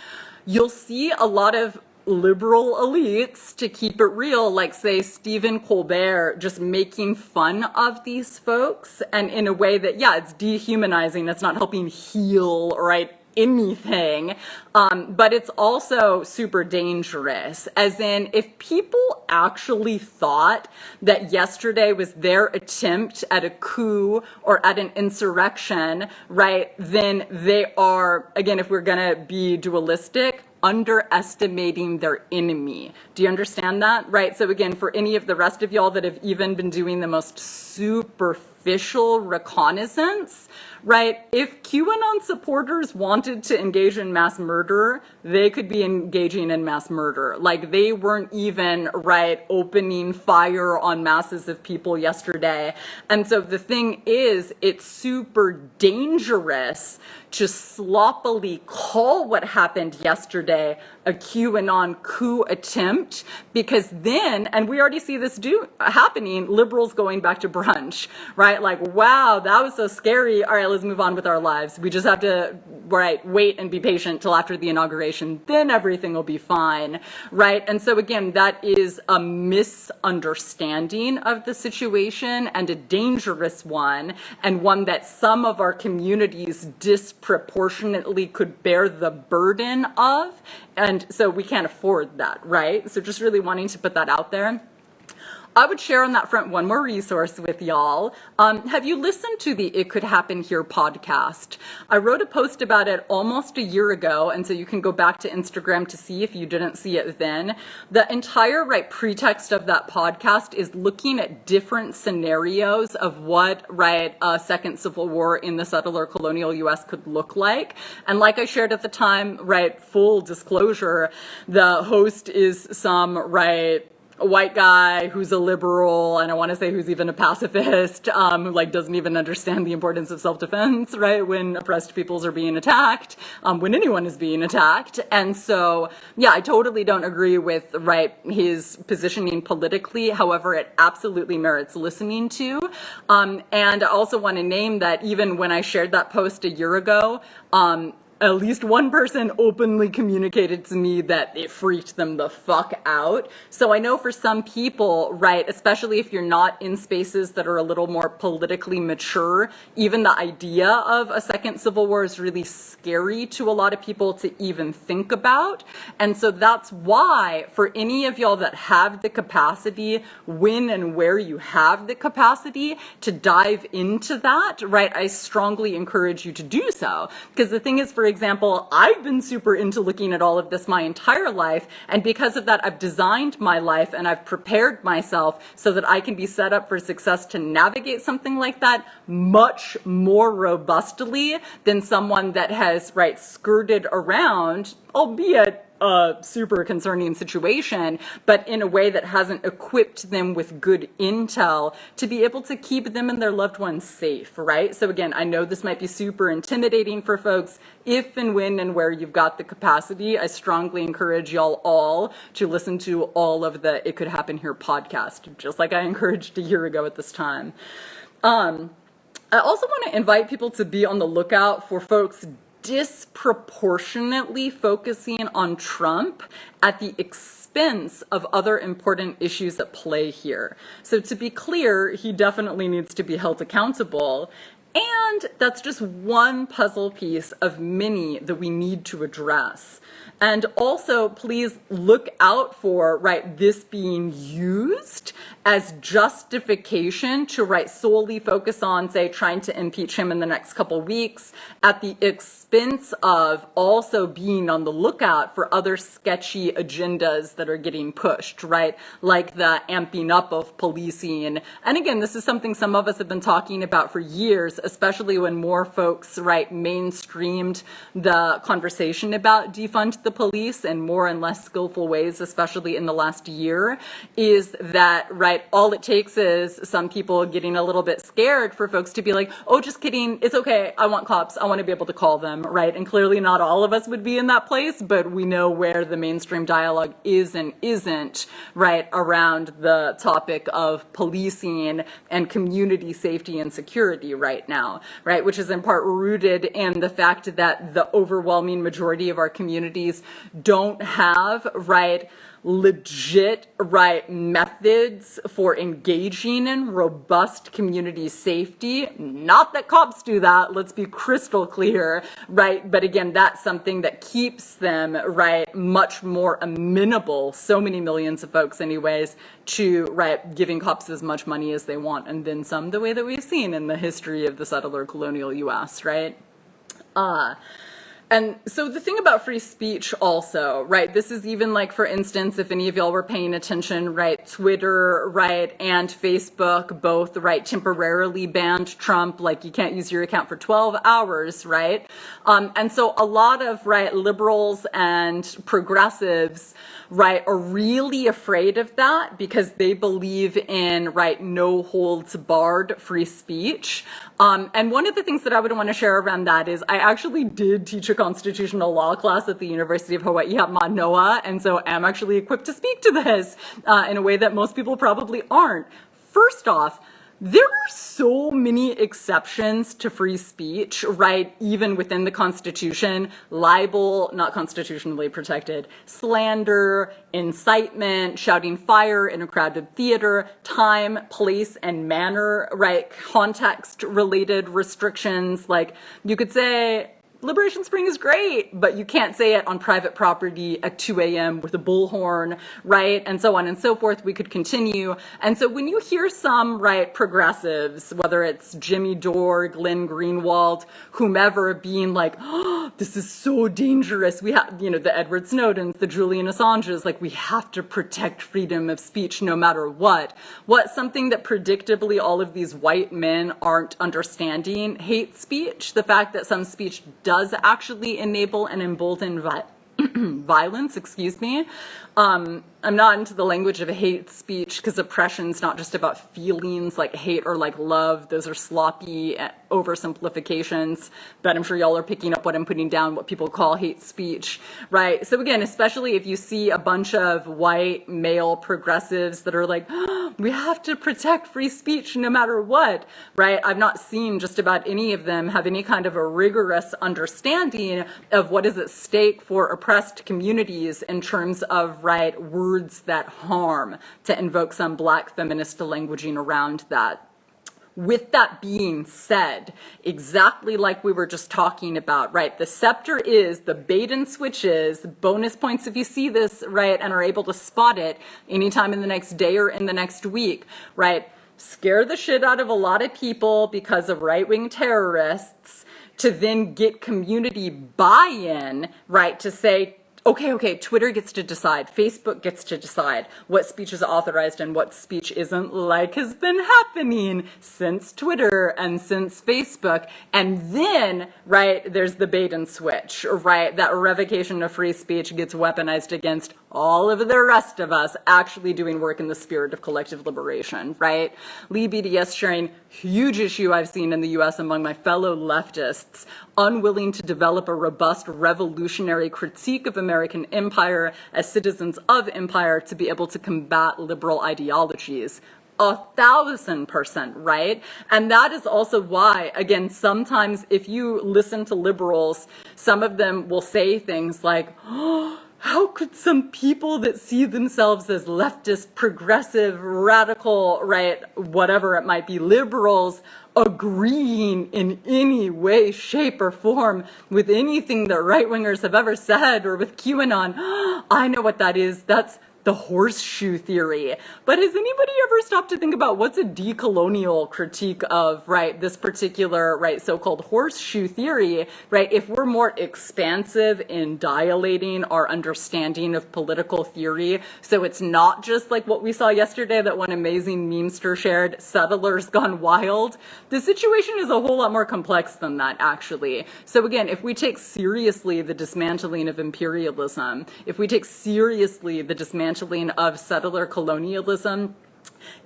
you'll see a lot of liberal elites, to keep it real, like say Stephen Colbert, just making fun of these folks, and in a way that, yeah, it's dehumanizing, it's not helping heal, right, anything. But it's also super dangerous, as in if people actually thought that yesterday was their attempt at a coup or at an insurrection, right, then they are, again, if we're gonna be dualistic, underestimating their enemy. Do you understand that? Right? So again, for any of the rest of y'all that have even been doing the most superficial reconnaissance, right? If QAnon supporters wanted to engage in mass murder, they could be engaging in mass murder. Like they weren't even, right, opening fire on masses of people yesterday. And so the thing is, it's super dangerous to sloppily call what happened yesterday a QAnon coup attempt, because then, and we already see this happening, liberals going back to brunch, right? Like, wow, that was so scary. All right, let's move on with our lives. We just have to, right, wait and be patient till after the inauguration. Then everything will be fine, right? And so again, that is a misunderstanding of the situation and a dangerous one, and one that some of our communities disproportionately could bear the burden of. And so we can't afford that, right? So just really wanting to put that out there. I would share on that front one more resource with y'all. Have you listened to the It Could Happen Here podcast? I wrote a post about it almost a year ago, and so you can go back to Instagram to see if you didn't see it then. The entire pretext of that podcast is looking at different scenarios of what a second civil war in the settler colonial U.S. could look like. And like I shared at the time, full disclosure, the host is some a white guy who's a liberal, and I want to say who's even a pacifist, who doesn't even understand the importance of self-defense, right, when oppressed peoples are being attacked, when anyone is being attacked. And so, yeah, I totally don't agree with, his positioning politically. However, it absolutely merits listening to. And I also want to name that even when I shared that post a year ago, at least one person openly communicated to me that it freaked them the fuck out. So I know for some people, especially if you're not in spaces that are a little more politically mature, even the idea of a second civil war is really scary to a lot of people to even think about. And so that's why for any of y'all that have the capacity, when and where you have the capacity to dive into that, I strongly encourage you to do so. Because the thing is, for example, I've been super into looking at all of this my entire life, and because of that, I've designed my life and I've prepared myself so that I can be set up for success to navigate something like that much more robustly than someone that has, skirted around, albeit a super concerning situation, but in a way that hasn't equipped them with good intel to be able to keep them and their loved ones safe, right? So again, I know this might be super intimidating for folks. If and when and where you've got the capacity, I strongly encourage y'all all to listen to all of the It Could Happen Here podcast, just like I encouraged a year ago at this time. I also want to invite people to be on the lookout for folks disproportionately focusing on Trump at the expense of other important issues at play here. So to be clear, he definitely needs to be held accountable. And that's just one puzzle piece of many that we need to address. And also, please look out for, this being used as justification to, solely focus on, say, trying to impeach him in the next couple weeks at the expense of also being on the lookout for other sketchy agendas that are getting pushed, like the amping up of policing. And again, this is something some of us have been talking about for years, especially when more folks, mainstreamed the conversation about defund the police in more and less skillful ways, especially in the last year, is that, all it takes is some people getting a little bit scared for folks to be like, oh, just kidding, it's okay, I want cops, I want to be able to call them, And clearly not all of us would be in that place, but we know where the mainstream dialogue is and isn't, around the topic of policing and community safety and security right now, which is in part rooted in the fact that the overwhelming majority of our communities don't have, legit, right, methods for engaging in robust community safety. Not that cops do that, let's be crystal clear, right? But again, that's something that keeps them, right, much more amenable, so many millions of folks anyways, to, right, giving cops as much money as they want and then some, the way that we've seen in the history of the settler colonial US, right? And so the thing about free speech also, right, this is even like, for instance, if any of y'all were paying attention, right, Twitter, right, and Facebook both, right, temporarily banned Trump, like you can't use your account for 12 hours, right? And so a lot of, right, liberals and progressives, right, are really afraid of that because they believe in, right, no holds barred free speech. And one of the things that I would want to share around that is I actually did teach a constitutional law class at the University of Hawaii at Manoa, and so I'm actually equipped to speak to this in a way that most people probably aren't. First off, there are so many exceptions to free speech, right? Even within the Constitution, libel, not constitutionally protected, slander, incitement, shouting fire in a crowded theater, time, place, and manner, right? Context-related restrictions. Like you could say, Liberation Spring is great, but you can't say it on private property at 2 a.m. with a bullhorn, right? And so on and so forth. We could continue. And so when you hear some, right, progressives, whether it's Jimmy Dore, Glenn Greenwald, whomever, being like, oh, this is so dangerous. We have, you know, the Edward Snowdens, the Julian Assanges, like we have to protect freedom of speech no matter what. What's something that predictably all of these white men aren't understanding? Hate speech, the fact that some speech does actually enable and embolden violence, excuse me. I'm not into the language of hate speech because oppression's not just about feelings like hate or like love. Those are sloppy oversimplifications, but I'm sure y'all are picking up what I'm putting down, what people call hate speech, right? So again, especially if you see a bunch of white male progressives that are like, oh, we have to protect free speech no matter what, right? I've not seen just about any of them have any kind of a rigorous understanding of what is at stake for oppressed communities in terms of, right, words that harm, to invoke some black feminist languaging around that. With that being said, exactly like we were just talking about, right, the scepter is the bait and switches, bonus points if you see this, right, and are able to spot it anytime in the next day or in the next week, right, scare the shit out of a lot of people because of right-wing terrorists to then get community buy-in, right, to say, okay, Twitter gets to decide, Facebook gets to decide what speech is authorized and what speech isn't, like has been happening since Twitter and since Facebook. And then, right, there's the bait and switch, right? That revocation of free speech gets weaponized against all of the rest of us actually doing work in the spirit of collective liberation, right? Lee BDS sharing huge issue I've seen in the US among my fellow leftists, unwilling to develop a robust revolutionary critique of American empire as citizens of empire to be able to combat liberal ideologies. 1,000%, right? And that is also why, again, sometimes if you listen to liberals, some of them will say things like, oh, how could some people that see themselves as leftist, progressive, radical, right, whatever it might be, liberals, agreeing in any way, shape, or form with anything that right-wingers have ever said, or with QAnon? I know what that is. That's the horseshoe theory. But has anybody ever stopped to think about what's a decolonial critique of, right, this particular, right, so-called horseshoe theory, right? If we're more expansive in dilating our understanding of political theory, so it's not just like what we saw yesterday that one amazing memester shared, settlers gone wild. The situation is a whole lot more complex than that, actually. So again, if we take seriously the dismantling of imperialism, if we take seriously the dismantling of settler colonialism,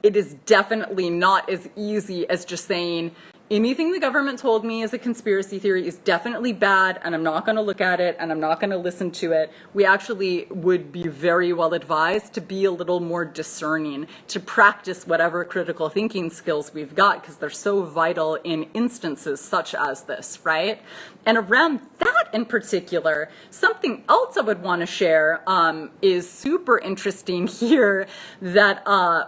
it is definitely not as easy as just saying anything the government told me is a conspiracy theory is definitely bad and I'm not going to look at it and I'm not going to listen to it. We actually would be very well advised to be a little more discerning, to practice whatever critical thinking skills we've got because they're so vital in instances such as this, right? And around that in particular, something else I would want to share is super interesting here that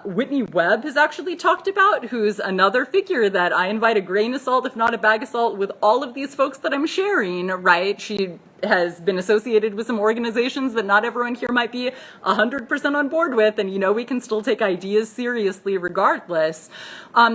Whitney Webb has actually talked about, who's another figure that I invite a grain of salt, if not a bag of salt, with all of these folks that I'm sharing, right? She has been associated with some organizations that not everyone here might be 100% on board with, and we can still take ideas seriously regardless.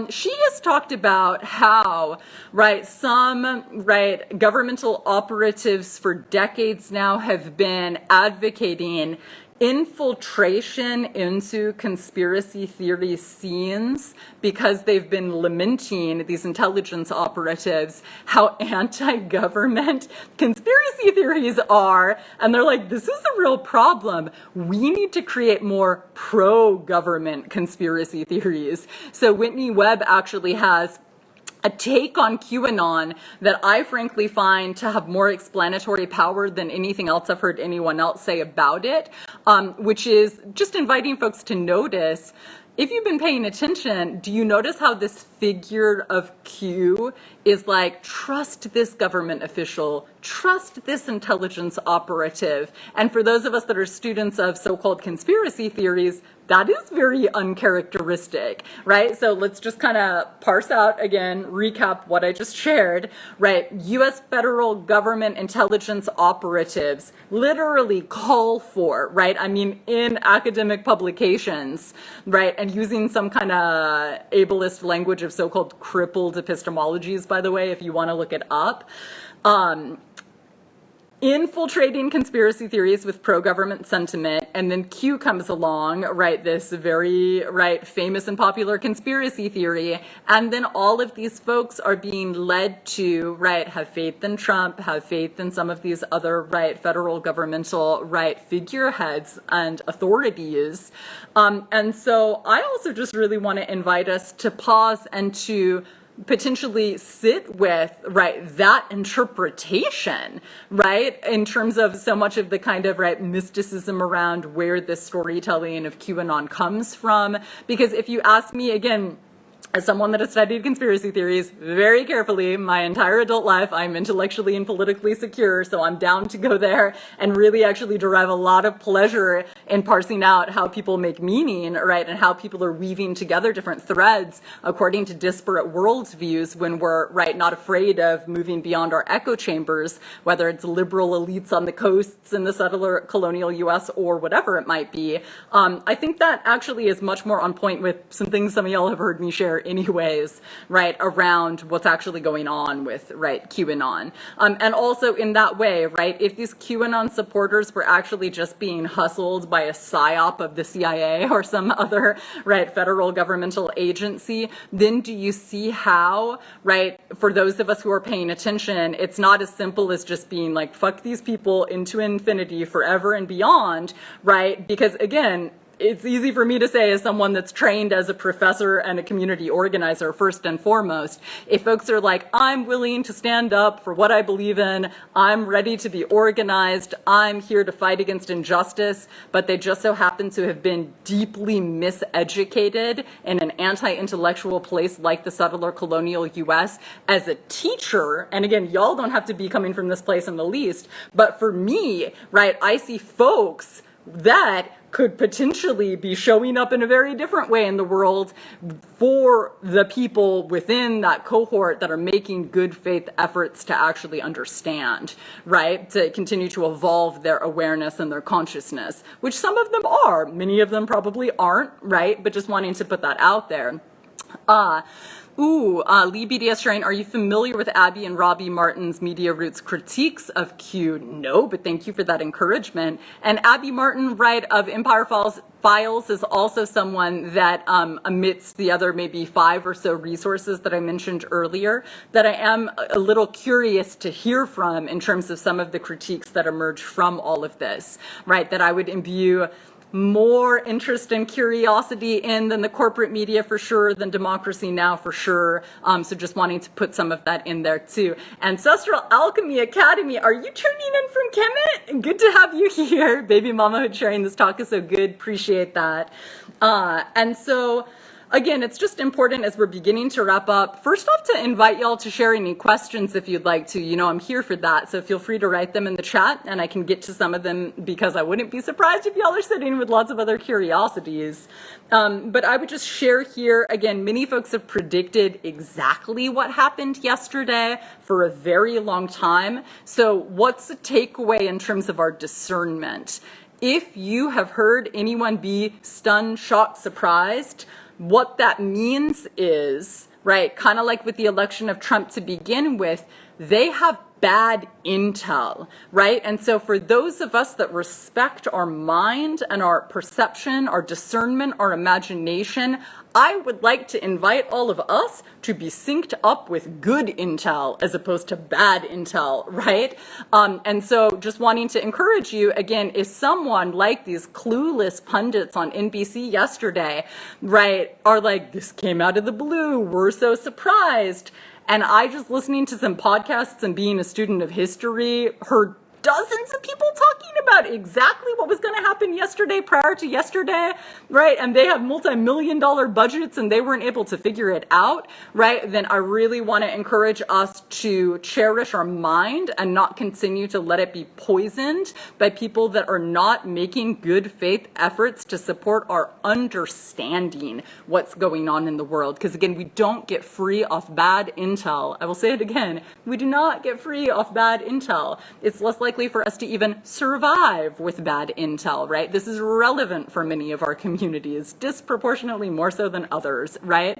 She has talked about how, right, some, right, governmental operatives for decades now have been advocating infiltration into conspiracy theory scenes because they've been lamenting, these intelligence operatives, how anti-government conspiracy theories are. And they're like, this is a real problem. We need to create more pro-government conspiracy theories. So Whitney Webb actually has a take on QAnon that I frankly find to have more explanatory power than anything else I've heard anyone else say about it, which is just inviting folks to notice, if you've been paying attention, do you notice how this figure of Q is like, trust this government official, trust this intelligence operative? And for those of us that are students of so-called conspiracy theories, that is very uncharacteristic, right? So let's just kind of parse out again, recap what I just shared, right? U.S. federal government intelligence operatives literally call for, right? I mean, in academic publications, right? And using some kind of ableist language of so-called crippled epistemologies, by the way, if you want to look it up. Infiltrating conspiracy theories with pro-government sentiment, and then Q comes along, right, this very, right, famous and popular conspiracy theory, and then all of these folks are being led to, right, have faith in Trump, have faith in some of these other, right, federal governmental, right, figureheads and authorities. And so I also just really want to invite us to pause and to potentially sit with, right, that interpretation, right, in terms of so much of the kind of, right, mysticism around where this storytelling of QAnon comes from. Because if you ask me, again, as someone that has studied conspiracy theories very carefully my entire adult life, I'm intellectually and politically secure, so I'm down to go there and really actually derive a lot of pleasure in parsing out how people make meaning, right, and how people are weaving together different threads according to disparate worldviews when we're, right, not afraid of moving beyond our echo chambers, whether it's liberal elites on the coasts in the settler colonial U.S. or whatever it might be. I think that actually is much more on point with some things some of y'all have heard me share anyways, right, around what's actually going on with, right, QAnon. And also in that way, right, if these QAnon supporters were actually just being hustled by a psyop of the CIA or some other, right, federal governmental agency, then do you see how, right, for those of us who are paying attention, it's not as simple as just being like, fuck these people into infinity forever and beyond, right? Because again, it's easy for me to say as someone that's trained as a professor and a community organizer first and foremost, if folks are like, I'm willing to stand up for what I believe in, I'm ready to be organized, I'm here to fight against injustice, but they just so happen to have been deeply miseducated in an anti-intellectual place like the settler colonial US as a teacher, and again, y'all don't have to be coming from this place in the least, but for me, right, I see folks that could potentially be showing up in a very different way in the world for the people within that cohort that are making good faith efforts to actually understand, right? To continue to evolve their awareness and their consciousness, which some of them are, many of them probably aren't, right? But just wanting to put that out there. Lee BDS Shrine, are you familiar with Abby and Robbie Martin's Media Roots critiques of Q? No, but thank you for that encouragement. And Abby Martin, right, of Empire Files is also someone that amidst the other maybe 5 or so resources that I mentioned earlier, that I am a little curious to hear from in terms of some of the critiques that emerge from all of this, right, that I would imbue more interest and curiosity in than the corporate media for sure, than Democracy Now! For sure. So just wanting to put some of that in there too. Ancestral Alchemy Academy, are you tuning in from Kemet? Good to have you here. Baby Mamahood sharing this talk is so good. Appreciate that. And so again, it's just important as we're beginning to wrap up, first off, to invite y'all to share any questions if you'd like to. You know, I'm here for that. So feel free to write them in the chat and I can get to some of them, because I wouldn't be surprised if y'all are sitting with lots of other curiosities. But I would just share here, again, many folks have predicted exactly what happened yesterday for a very long time. So what's the takeaway in terms of our discernment? If you have heard anyone be stunned, shocked, surprised, what that means is, right, kind of like with the election of Trump to begin with, they have bad intel, right? And so for those of us that respect our mind and our perception, our discernment, our imagination, I would like to invite all of us to be synced up with good intel as opposed to bad intel, right? And so just wanting to encourage you, again, if someone like these clueless pundits on NBC yesterday, right, are like, this came out of the blue, we're so surprised. And I just listening to some podcasts and being a student of history heard dozens of people talking about exactly what was going to happen yesterday, prior to yesterday, right? And they have multi-million-dollar budgets and they weren't able to figure it out, right? Then I really want to encourage us to cherish our mind and not continue to let it be poisoned by people that are not making good faith efforts to support our understanding what's going on in the world. Because again, we don't get free off bad intel. I will say it again. We do not get free off bad intel. It's less likely for us to even survive with bad intel, right? This is relevant for many of our communities, disproportionately more so than others, right?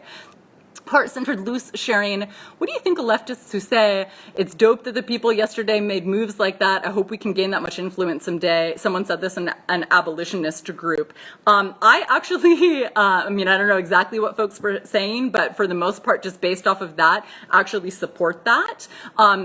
Heart-centered loose sharing. What do you think of leftists who say it's dope that the people yesterday made moves like that? I hope we can gain that much influence someday. Someone said this in an abolitionist group. I actually, I mean, I don't know exactly what folks were saying, but for the most part, just based off of that, actually support that.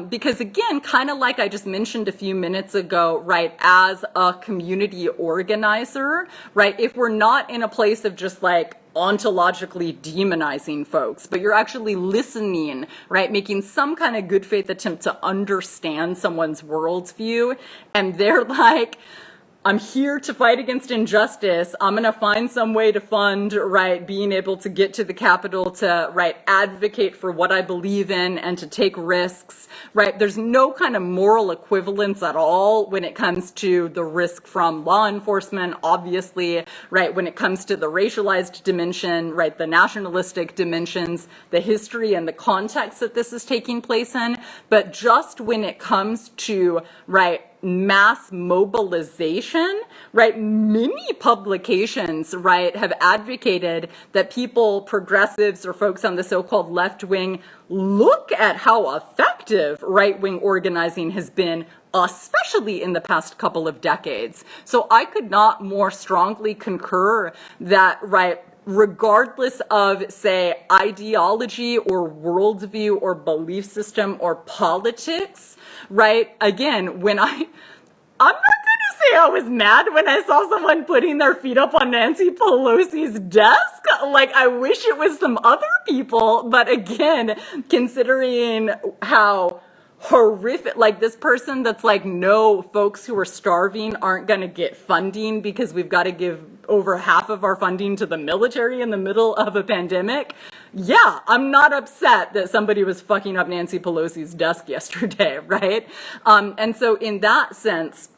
Because again, kind of like I just mentioned a few minutes ago, right, as a community organizer, right, if we're not in a place of just like, ontologically demonizing folks, but you're actually listening, right? Making some kind of good faith attempt to understand someone's worldview. And they're like, I'm here to fight against injustice. I'm going to find some way to fund, right, being able to get to the Capitol to, right, advocate for what I believe in and to take risks, right? There's no kind of moral equivalence at all when it comes to the risk from law enforcement, obviously, right? When it comes to the racialized dimension, right, the nationalistic dimensions, the history and the context that this is taking place in. But just when it comes to, right, mass mobilization, right? Many publications, right, have advocated that people, progressives or folks on the so-called left wing, look at how effective right-wing organizing has been, especially in the past couple of decades. So I could not more strongly concur that, right, regardless of, say, ideology or worldview or belief system or politics, right? Again, when I'm not going to say I was mad when I saw someone putting their feet up on Nancy Pelosi's desk. Like, I wish it was some other people. But again, considering how horrific, like this person that's like, no, folks who are starving aren't going to get funding because we've got to give over half of our funding to the military in the middle of a pandemic. Yeah, I'm not upset that somebody was fucking up Nancy Pelosi's desk yesterday, right? And so in that sense,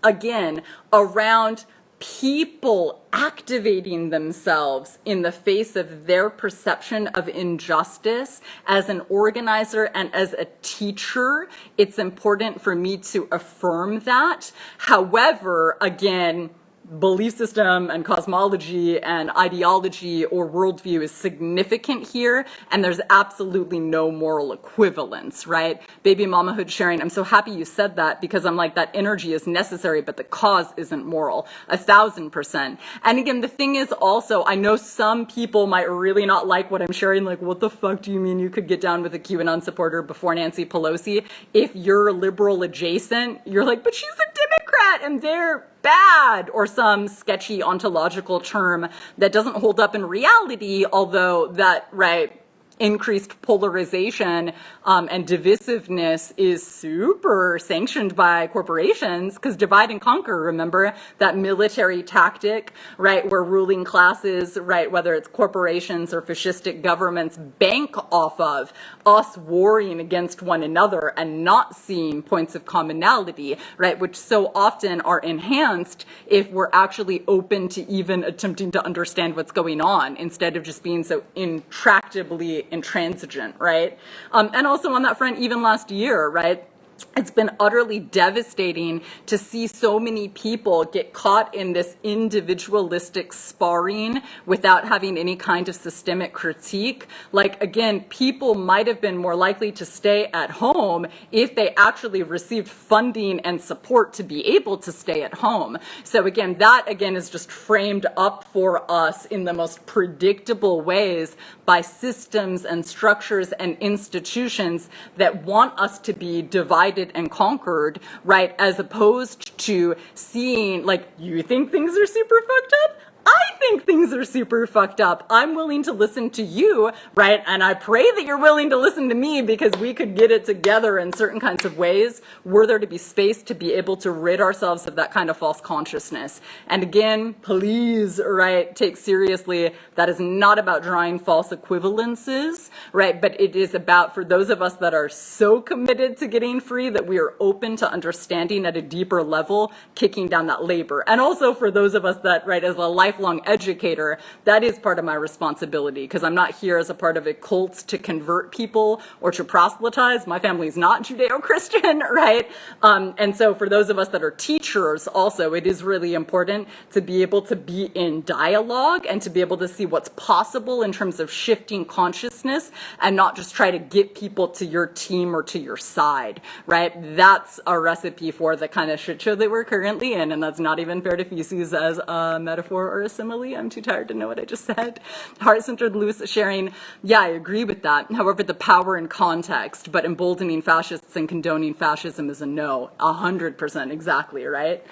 again, around people activating themselves in the face of their perception of injustice as an organizer and as a teacher, it's important for me to affirm that. However, again, belief system and cosmology and ideology or worldview is significant here, and there's absolutely no moral equivalence, right? Baby mamahood sharing, I'm so happy you said that, because I'm like, that energy is necessary, but the cause isn't moral, 1,000%. And again, the thing is also, I know some people might really not like what I'm sharing, like, what the fuck do you mean you could get down with a QAnon supporter before Nancy Pelosi? If you're liberal adjacent, you're like, but she's a Democrat and they're bad, or some sketchy ontological term that doesn't hold up in reality, although that, right, increased polarization and divisiveness is super sanctioned by corporations, because divide and conquer, remember that military tactic, right, where ruling classes, right, whether it's corporations or fascistic governments, bank off of us warring against one another and not seeing points of commonality, right, which so often are enhanced if we're actually open to even attempting to understand what's going on, instead of just being so intractably intransigent, right? And also on that front, even last year, right? It's been utterly devastating to see so many people get caught in this individualistic sparring without having any kind of systemic critique. Like, again, people might have been more likely to stay at home if they actually received funding and support to be able to stay at home. So again, that again is just framed up for us in the most predictable ways by systems and structures and institutions that want us to be divided and conquered, right? As opposed to seeing, like, you think things are super fucked up? I think things are super fucked up. I'm willing to listen to you, right? And I pray that you're willing to listen to me, because we could get it together in certain kinds of ways were there to be space to be able to rid ourselves of that kind of false consciousness. And again, please, right, take seriously, that is not about drawing false equivalences, right? But it is about, for those of us that are so committed to getting free that we are open to understanding at a deeper level, kicking down that labor. And also for those of us that, right, as a lifelong educator, that is part of my responsibility, because I'm not here as a part of a cult to convert people or to proselytize. My family is not Judeo-Christian, right? And so for those of us that are teachers also, it is really important to be able to be in dialogue and to be able to see what's possible in terms of shifting consciousness, and not just try to get people to your team or to your side, right? That's a recipe for the kind of shit show that we're currently in, and that's not even fair to feces as a metaphor or a simile. I'm too tired to know what I just said. Heart-centered loose sharing. Yeah, I agree with that. However, the power and context, but emboldening fascists and condoning fascism is a no. 100% exactly, right?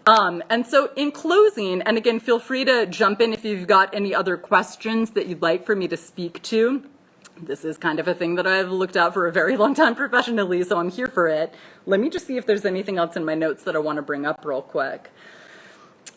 And so in closing, and again, feel free to jump in if you've got any other questions that you'd like for me to speak to. This is kind of a thing that I've looked at for a very long time professionally, so I'm here for it. Let me just see if there's anything else in my notes that I want to bring up real quick.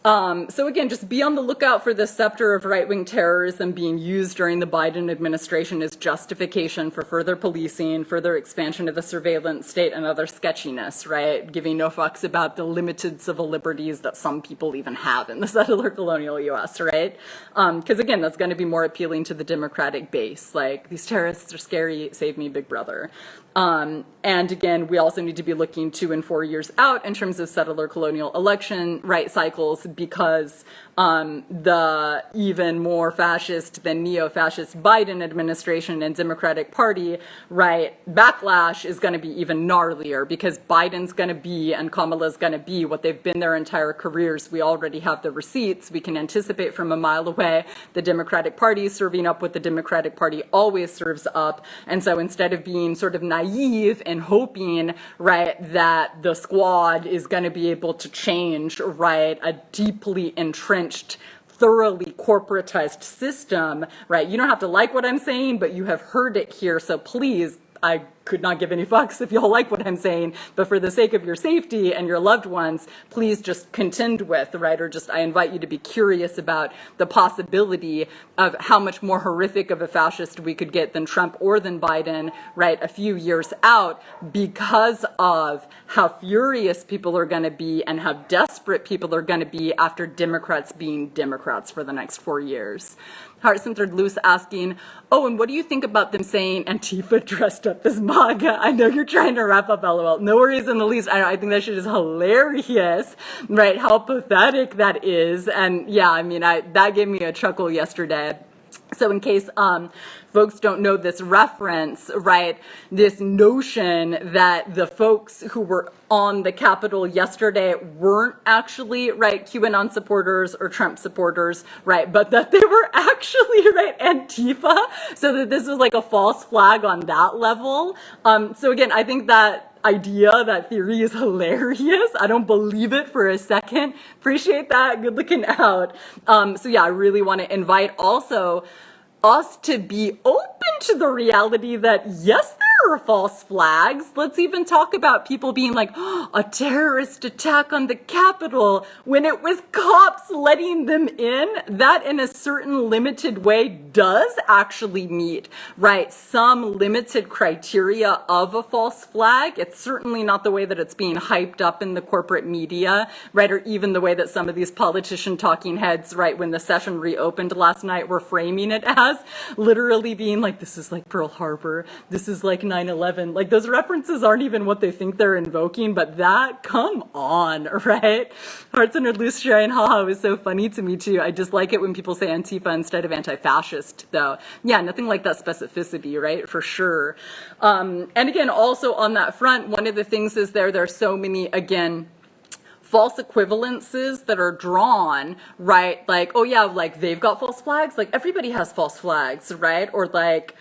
So again, just be on the lookout for the scepter of right-wing terrorism being used during the Biden administration as justification for further policing, further expansion of the surveillance state, and other sketchiness, right? Giving no fucks about the limited civil liberties that some people even have in the settler colonial US, right? Because again, that's going to be more appealing to the Democratic base. Like, these terrorists are scary, save me, big brother. And again, we also need to be looking 2 and 4 years out in terms of settler colonial election right cycles, because the even more fascist than neo-fascist Biden administration and Democratic Party, right, backlash is going to be even gnarlier, because Biden's going to be and Kamala's going to be what they've been their entire careers. We already have the receipts. We can anticipate from a mile away the Democratic Party serving up what the Democratic Party always serves up. And so instead of being sort of naive and hoping, right, that the squad is going to be able to change, right, a deeply entrenched, thoroughly corporatized system, right? You don't have to like what I'm saying, but you have heard it here. So please, I could not give any fucks if y'all like what I'm saying, but for the sake of your safety and your loved ones, please just contend with, right? Or just, I invite you to be curious about the possibility of how much more horrific of a fascist we could get than Trump or than Biden, right, a few years out, because of how furious people are going to be and how desperate people are going to be after Democrats being Democrats for the next 4 years. Heart-centered loose asking, oh, and what do you think about them saying Antifa dressed up as MAGA? I know you're trying to wrap up, LOL. No worries in the least. I think that shit is hilarious, right? How pathetic that is. And yeah, I mean, that gave me a chuckle yesterday. So in case folks don't know this reference, right, this notion that the folks who were on the Capitol yesterday weren't actually, right, Q Anon supporters or Trump supporters, right, but that they were actually, right, Antifa, so that this was like a false flag on that level. So again, I think that that theory is hilarious. I don't believe it for a second. Appreciate that. Good looking out. So yeah, I really want to invite also us to be open to the reality that yes, there are false flags. Let's even talk about people being like, oh, a terrorist attack on the Capitol, when it was cops letting them in. That in a certain limited way does actually meet, right, some limited criteria of a false flag. It's certainly not the way that it's being hyped up in the corporate media, right, or even the way that some of these politician talking heads, right, when the session reopened last night, were framing it as, literally being like, this is like Pearl Harbor, this is like 9/11. Like, those references aren't even what they think they're invoking, but that, come on, right? Hearts Under Loose Sharing, haha, was so funny to me too. I just like it when people say Antifa instead of anti-fascist, though. Yeah, nothing like that specificity, right? For sure. And again, also on that front, one of the things is there are so many, again, false equivalences that are drawn, right? Like, oh yeah, like they've got false flags. Like everybody has false flags, right? Or like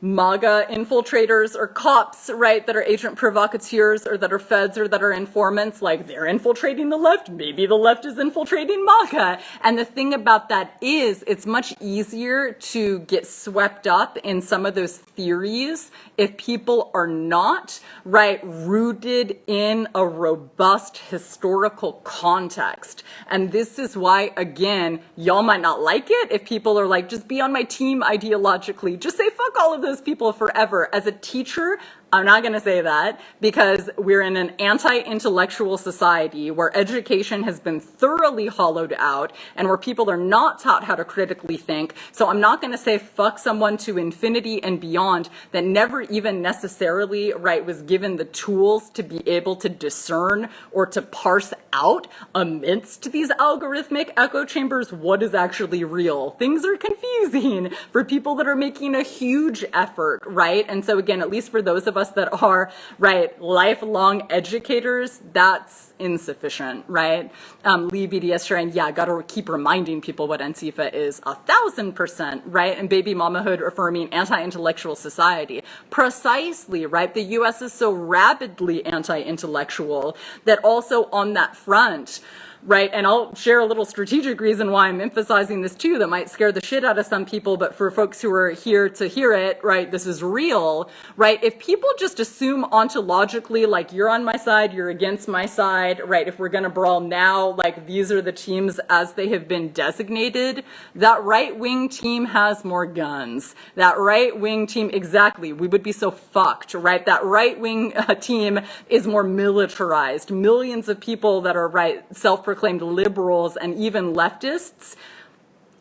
MAGA infiltrators or cops, right, that are agent provocateurs or that are feds or that are informants, like they're infiltrating the left. Maybe the left is infiltrating MAGA. And the thing about that is it's much easier to get swept up in some of those theories if people are not, right, rooted in a robust historical context. And this is why, again, y'all might not like it if people are like, just be on my team ideologically. Just say fuck all of those people forever. As a teacher, I'm not going to say that because we're in an anti-intellectual society where education has been thoroughly hollowed out and where people are not taught how to critically think. So I'm not going to say fuck someone to infinity and beyond that never even necessarily, right, was given the tools to be able to discern or to parse out amidst these algorithmic echo chambers what is actually real. Things are confusing for people that are making a huge effort, right? And so again, at least for those of us that are, right, lifelong educators, that's insufficient, right? Lee BDS sharing, yeah, gotta keep reminding people what Antifa is 1,000%, right? And baby mamahood affirming anti-intellectual society. Precisely, right? The US is so rabidly anti-intellectual that also on that front, right, and I'll share a little strategic reason why I'm emphasizing this too that might scare the shit out of some people, but for folks who are here to hear it, right, this is real, right? If people just assume ontologically, like you're on my side, you're against my side, right, if we're gonna brawl now, like these are the teams as they have been designated, that right-wing team has more guns. That right-wing team, exactly, we would be so fucked, right? That right-wing team is more militarized. Millions of people that are, right, self-proclaimed liberals and even leftists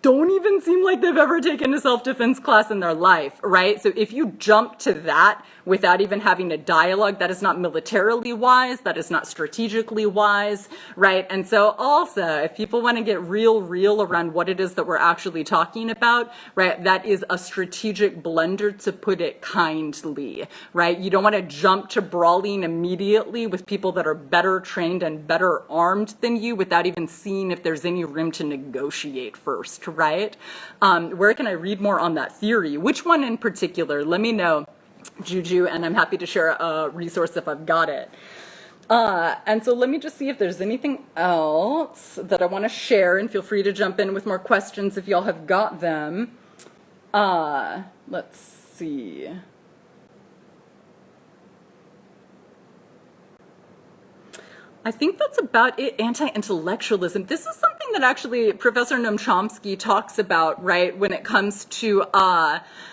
don't even seem like they've ever taken a self-defense class in their life, right? So if you jump to that without even having a dialogue, that is not militarily wise, that is not strategically wise, right? And so also, if people want to get real around what it is that we're actually talking about, right, that is a strategic blunder, to put it kindly, right? You don't want to jump to brawling immediately with people that are better trained and better armed than you without even seeing if there's any room to negotiate first, right? Where can I read more on that theory? Which one in particular? Let me know, Juju, and I'm happy to share a resource if I've got it. And so let me just see if there's anything else that I want to share, and feel free to jump in with more questions if y'all have got them. Let's see. I think that's about it. Anti-intellectualism. This is something that actually Professor Noam Chomsky talks about, right, when it comes to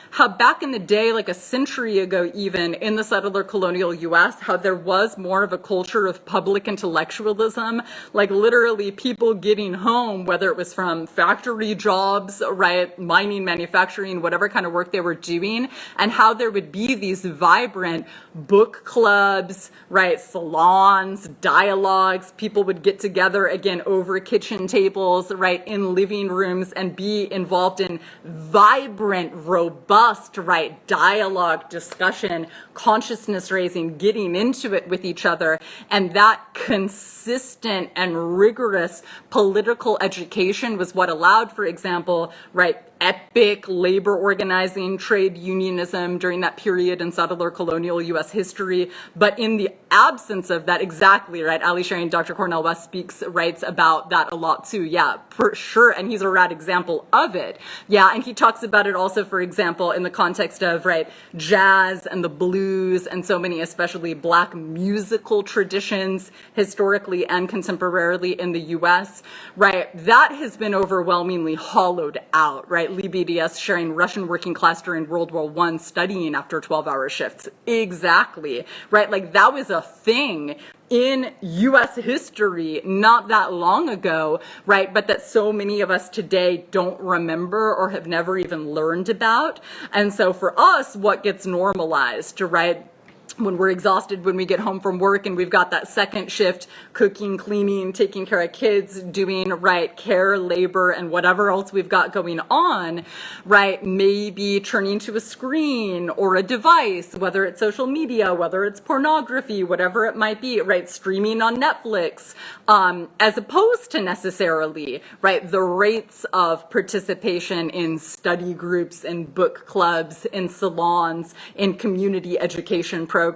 how back in the day, like a century ago even, in the settler colonial US, how there was more of a culture of public intellectualism, like literally people getting home, whether it was from factory jobs, right, mining, manufacturing, whatever kind of work they were doing, and how there would be these vibrant book clubs, right, salons, dialogues, people would get together again over kitchen tables, right, in living rooms, and be involved in vibrant, robust, right, dialogue, discussion, consciousness raising, getting into it with each other. And that consistent and rigorous political education was what allowed, for example, right, epic labor organizing, trade unionism during that period in settler colonial U.S. history. But in the absence of that, exactly, right? Ali Sherry and Dr. Cornel West writes about that a lot too. Yeah, for sure. And he's a rad example of it. Yeah, and he talks about it also, for example, in the context of, right, jazz and the blues and so many, especially Black musical traditions, historically and contemporarily in the U.S., right? That has been overwhelmingly hollowed out, right? Lee BDS sharing Russian working class during World War I, studying after 12-hour shifts. Exactly, right? Like that was a thing in U.S. history not that long ago, right? But that so many of us today don't remember or have never even learned about. And so for us, what gets normalized, right? When we're exhausted, when we get home from work and we've got that second shift, cooking, cleaning, taking care of kids, doing, right, care, labor, and whatever else we've got going on, right, maybe turning to a screen or a device, whether it's social media, whether it's pornography, whatever it might be, right, streaming on Netflix, as opposed to necessarily, right, the rates of participation in study groups, in book clubs, in salons, in community education programs,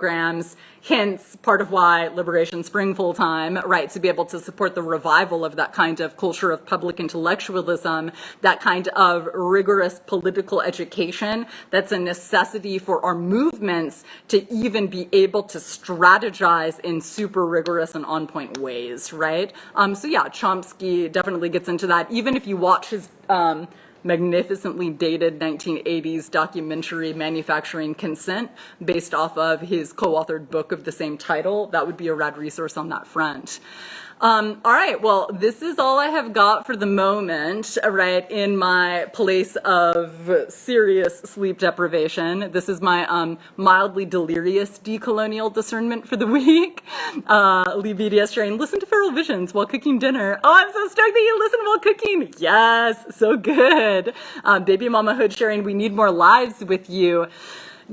hence part of why Liberation Spring full time, right, to be able to support the revival of that kind of culture of public intellectualism, that kind of rigorous political education that's a necessity for our movements to even be able to strategize in super rigorous and on point ways, right? So yeah, Chomsky definitely gets into that. Even if you watch his magnificently dated 1980s documentary Manufacturing Consent based off of his co-authored book of the same title, that would be a rad resource on that front. All right, well, this is all I have got for the moment, right, in my place of serious sleep deprivation. This is my mildly delirious decolonial discernment for the week. Lee BDS sharing, listen to Feral Visions while cooking dinner. Oh, I'm so stoked that you listen while cooking. Yes, so good. Baby Mama Hood sharing, we need more lives with you.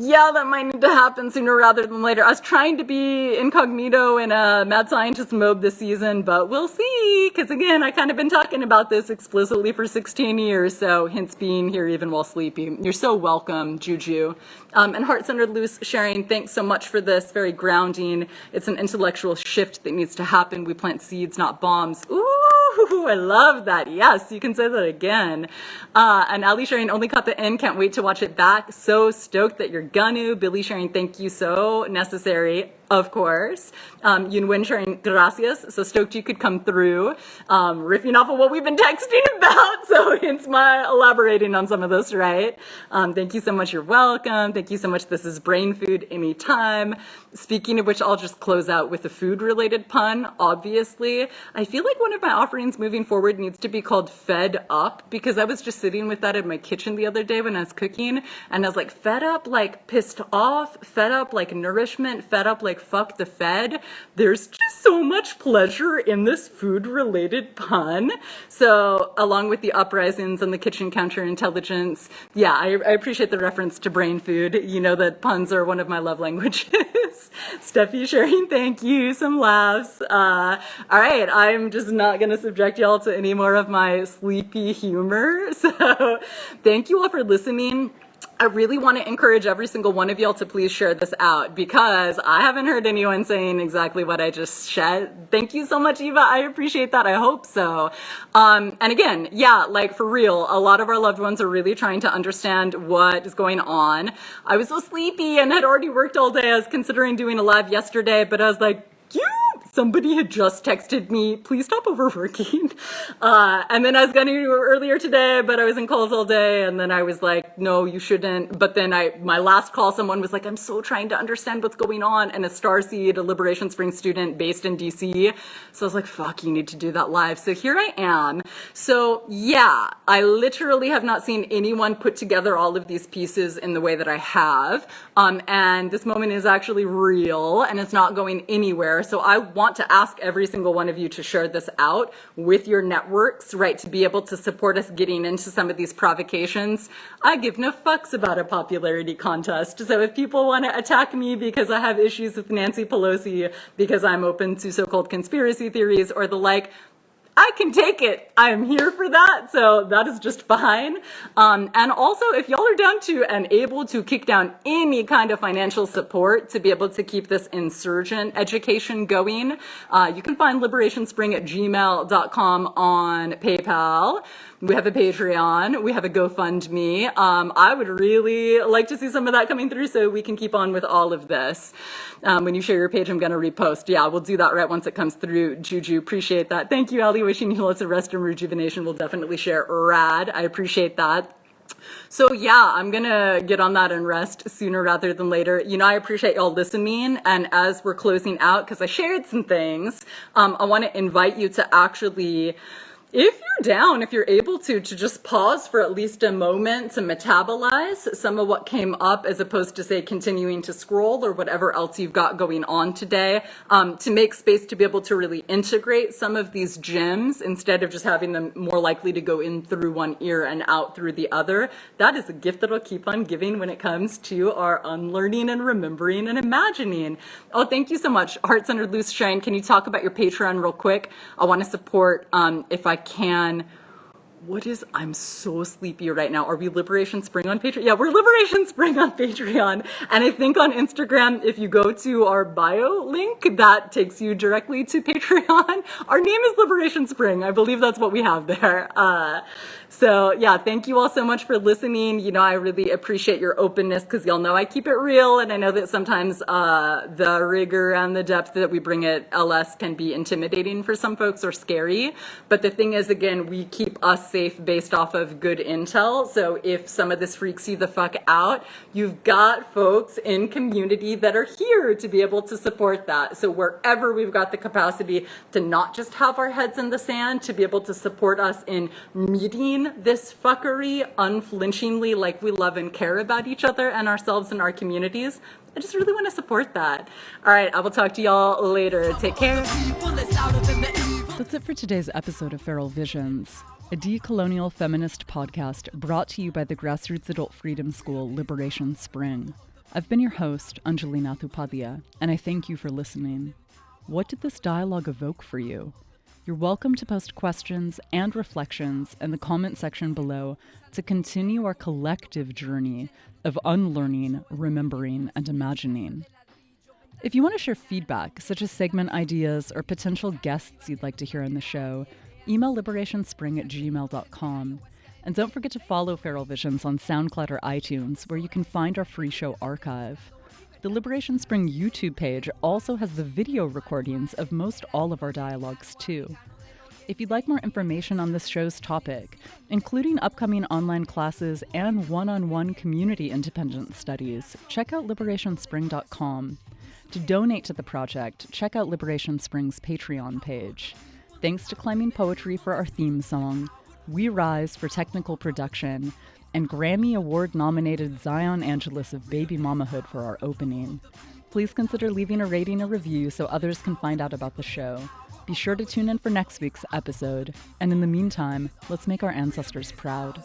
Yeah, that might need to happen sooner rather than later. I was trying to be incognito in a mad scientist mode this season, but we'll see. Because again, I kind of been talking about this explicitly for 16 years, so hence being here even while sleeping. You're so welcome, Juju. And Heart-Centered Loose sharing, thanks so much for this. Very grounding. It's an intellectual shift that needs to happen. We plant seeds, not bombs. Ooh, I love that. Yes, you can say that again. And Ali sharing, only caught the end. Can't wait to watch it back. So stoked that you're gonna. Billy sharing, thank you, so necessary. Of course. Yunwen sharing, gracias. So stoked you could come through. Riffing off of what we've been texting about. So hence my elaborating on some of this, right? Thank you so much. You're welcome. Thank you so much. This is Brain Food anytime. Speaking of which, I'll just close out with a food related pun, obviously. I feel like one of my offerings moving forward needs to be called Fed Up, because I was just sitting with that in my kitchen the other day when I was cooking, and I was like, fed up, like pissed off, fed up, like nourishment, fed up, like fuck the Fed. There's just so much pleasure in this food related pun. So along with the uprisings and the kitchen counterintelligence, yeah, I appreciate the reference to brain food. You know that puns are one of my love languages. Steffi sharing, thank you, some laughs. All right, I'm just not gonna subject y'all to any more of my sleepy humor. So thank you all for listening. I really want to encourage every single one of y'all to please share this out, because I haven't heard anyone saying exactly what I just said. Thank you so much, Eva. I appreciate that. I hope so. And again, yeah, like for real, a lot of our loved ones are really trying to understand what is going on. I was so sleepy and had already worked all day. I was considering doing a live yesterday, but I was like, somebody had just texted me, please stop overworking. And then I was going to do it earlier today, but I was in calls all day. And then I was like, no, you shouldn't. But then my last call, someone was like, I'm so trying to understand what's going on. And a Starseed, a Liberation Spring student based in DC. So I was like, fuck, you need to do that live. So here I am. So yeah, I literally have not seen anyone put together all of these pieces in the way that I have. And this moment is actually real and it's not going anywhere. So I want to ask every single one of you to share this out with your networks, right, to be able to support us getting into some of these provocations. I give no fucks about a popularity contest. So if people want to attack me because I have issues with Nancy Pelosi, because I'm open to so-called conspiracy theories or the like, I can take it. I'm here for that. So that is just fine. And also, if y'all are down to and able to kick down any kind of financial support to be able to keep this insurgent education going, you can find liberationspring@gmail.com on PayPal. We have a Patreon. We have a GoFundMe. I would really like to see some of that coming through so we can keep on with all of this. When you share your page, I'm going to repost. Yeah, we'll do that right once it comes through. Juju, appreciate that. Thank you, Ellie. Wishing you lots of rest and rejuvenation. We'll definitely share. Rad. I appreciate that. So yeah, I'm gonna get on that and rest sooner rather than later. You know, I appreciate y'all listening. And as we're closing out, because I shared some things, I want to invite you to actually, if you're down, if you're able to just pause for at least a moment to metabolize some of what came up as opposed to, say, continuing to scroll or whatever else you've got going on today, to make space to be able to really integrate some of these gems instead of just having them more likely to go in through one ear and out through the other. That is a gift that'll keep on giving when it comes to our unlearning and remembering and imagining. Oh, thank you so much. Heart Centered Loose Shine, can you talk about your Patreon real quick? I want to support, if I can. I'm so sleepy right now. Are we Liberation Spring on Patreon? Yeah, we're Liberation Spring on Patreon. And I think on Instagram, if you go to our bio link, that takes you directly to Patreon. Our name is Liberation Spring. I believe that's what we have there. So yeah, thank you all so much for listening. You know, I really appreciate your openness because y'all know I keep it real. And I know that sometimes the rigor and the depth that we bring at LS can be intimidating for some folks or scary. But the thing is, again, we keep us safe based off of good intel. So if some of this freaks you the fuck out, you've got folks in community that are here to be able to support that. So wherever we've got the capacity to not just have our heads in the sand, to be able to support us in meeting this fuckery unflinchingly, like we love and care about each other and ourselves and our communities, I just really want to support that. All right, I will talk to y'all later. Take care. That's it for today's episode of Feral Visions, a decolonial feminist podcast brought to you by the Grassroots Adult Freedom School Liberation Spring. I've been your host, Anjali Nathupadia, and I thank you for listening. What did this dialogue evoke for you? You're welcome to post questions and reflections in the comment section below to continue our collective journey of unlearning, remembering, and imagining. If you want to share feedback, such as segment ideas or potential guests you'd like to hear on the show, email liberationspring@gmail.com. And don't forget to follow Feral Visions on SoundCloud or iTunes, where you can find our free show archive. The Liberation Spring YouTube page also has the video recordings of most all of our dialogues, too. If you'd like more information on this show's topic, including upcoming online classes and one-on-one community independent studies, check out liberationspring.com. To donate to the project, check out Liberation Spring's Patreon page. Thanks to Climbing Poetry for our theme song, We Rise for technical production, and Grammy Award-nominated Zion Angelus of Baby Mamahood for our opening. Please consider leaving a rating or review so others can find out about the show. Be sure to tune in for next week's episode, and in the meantime, let's make our ancestors proud.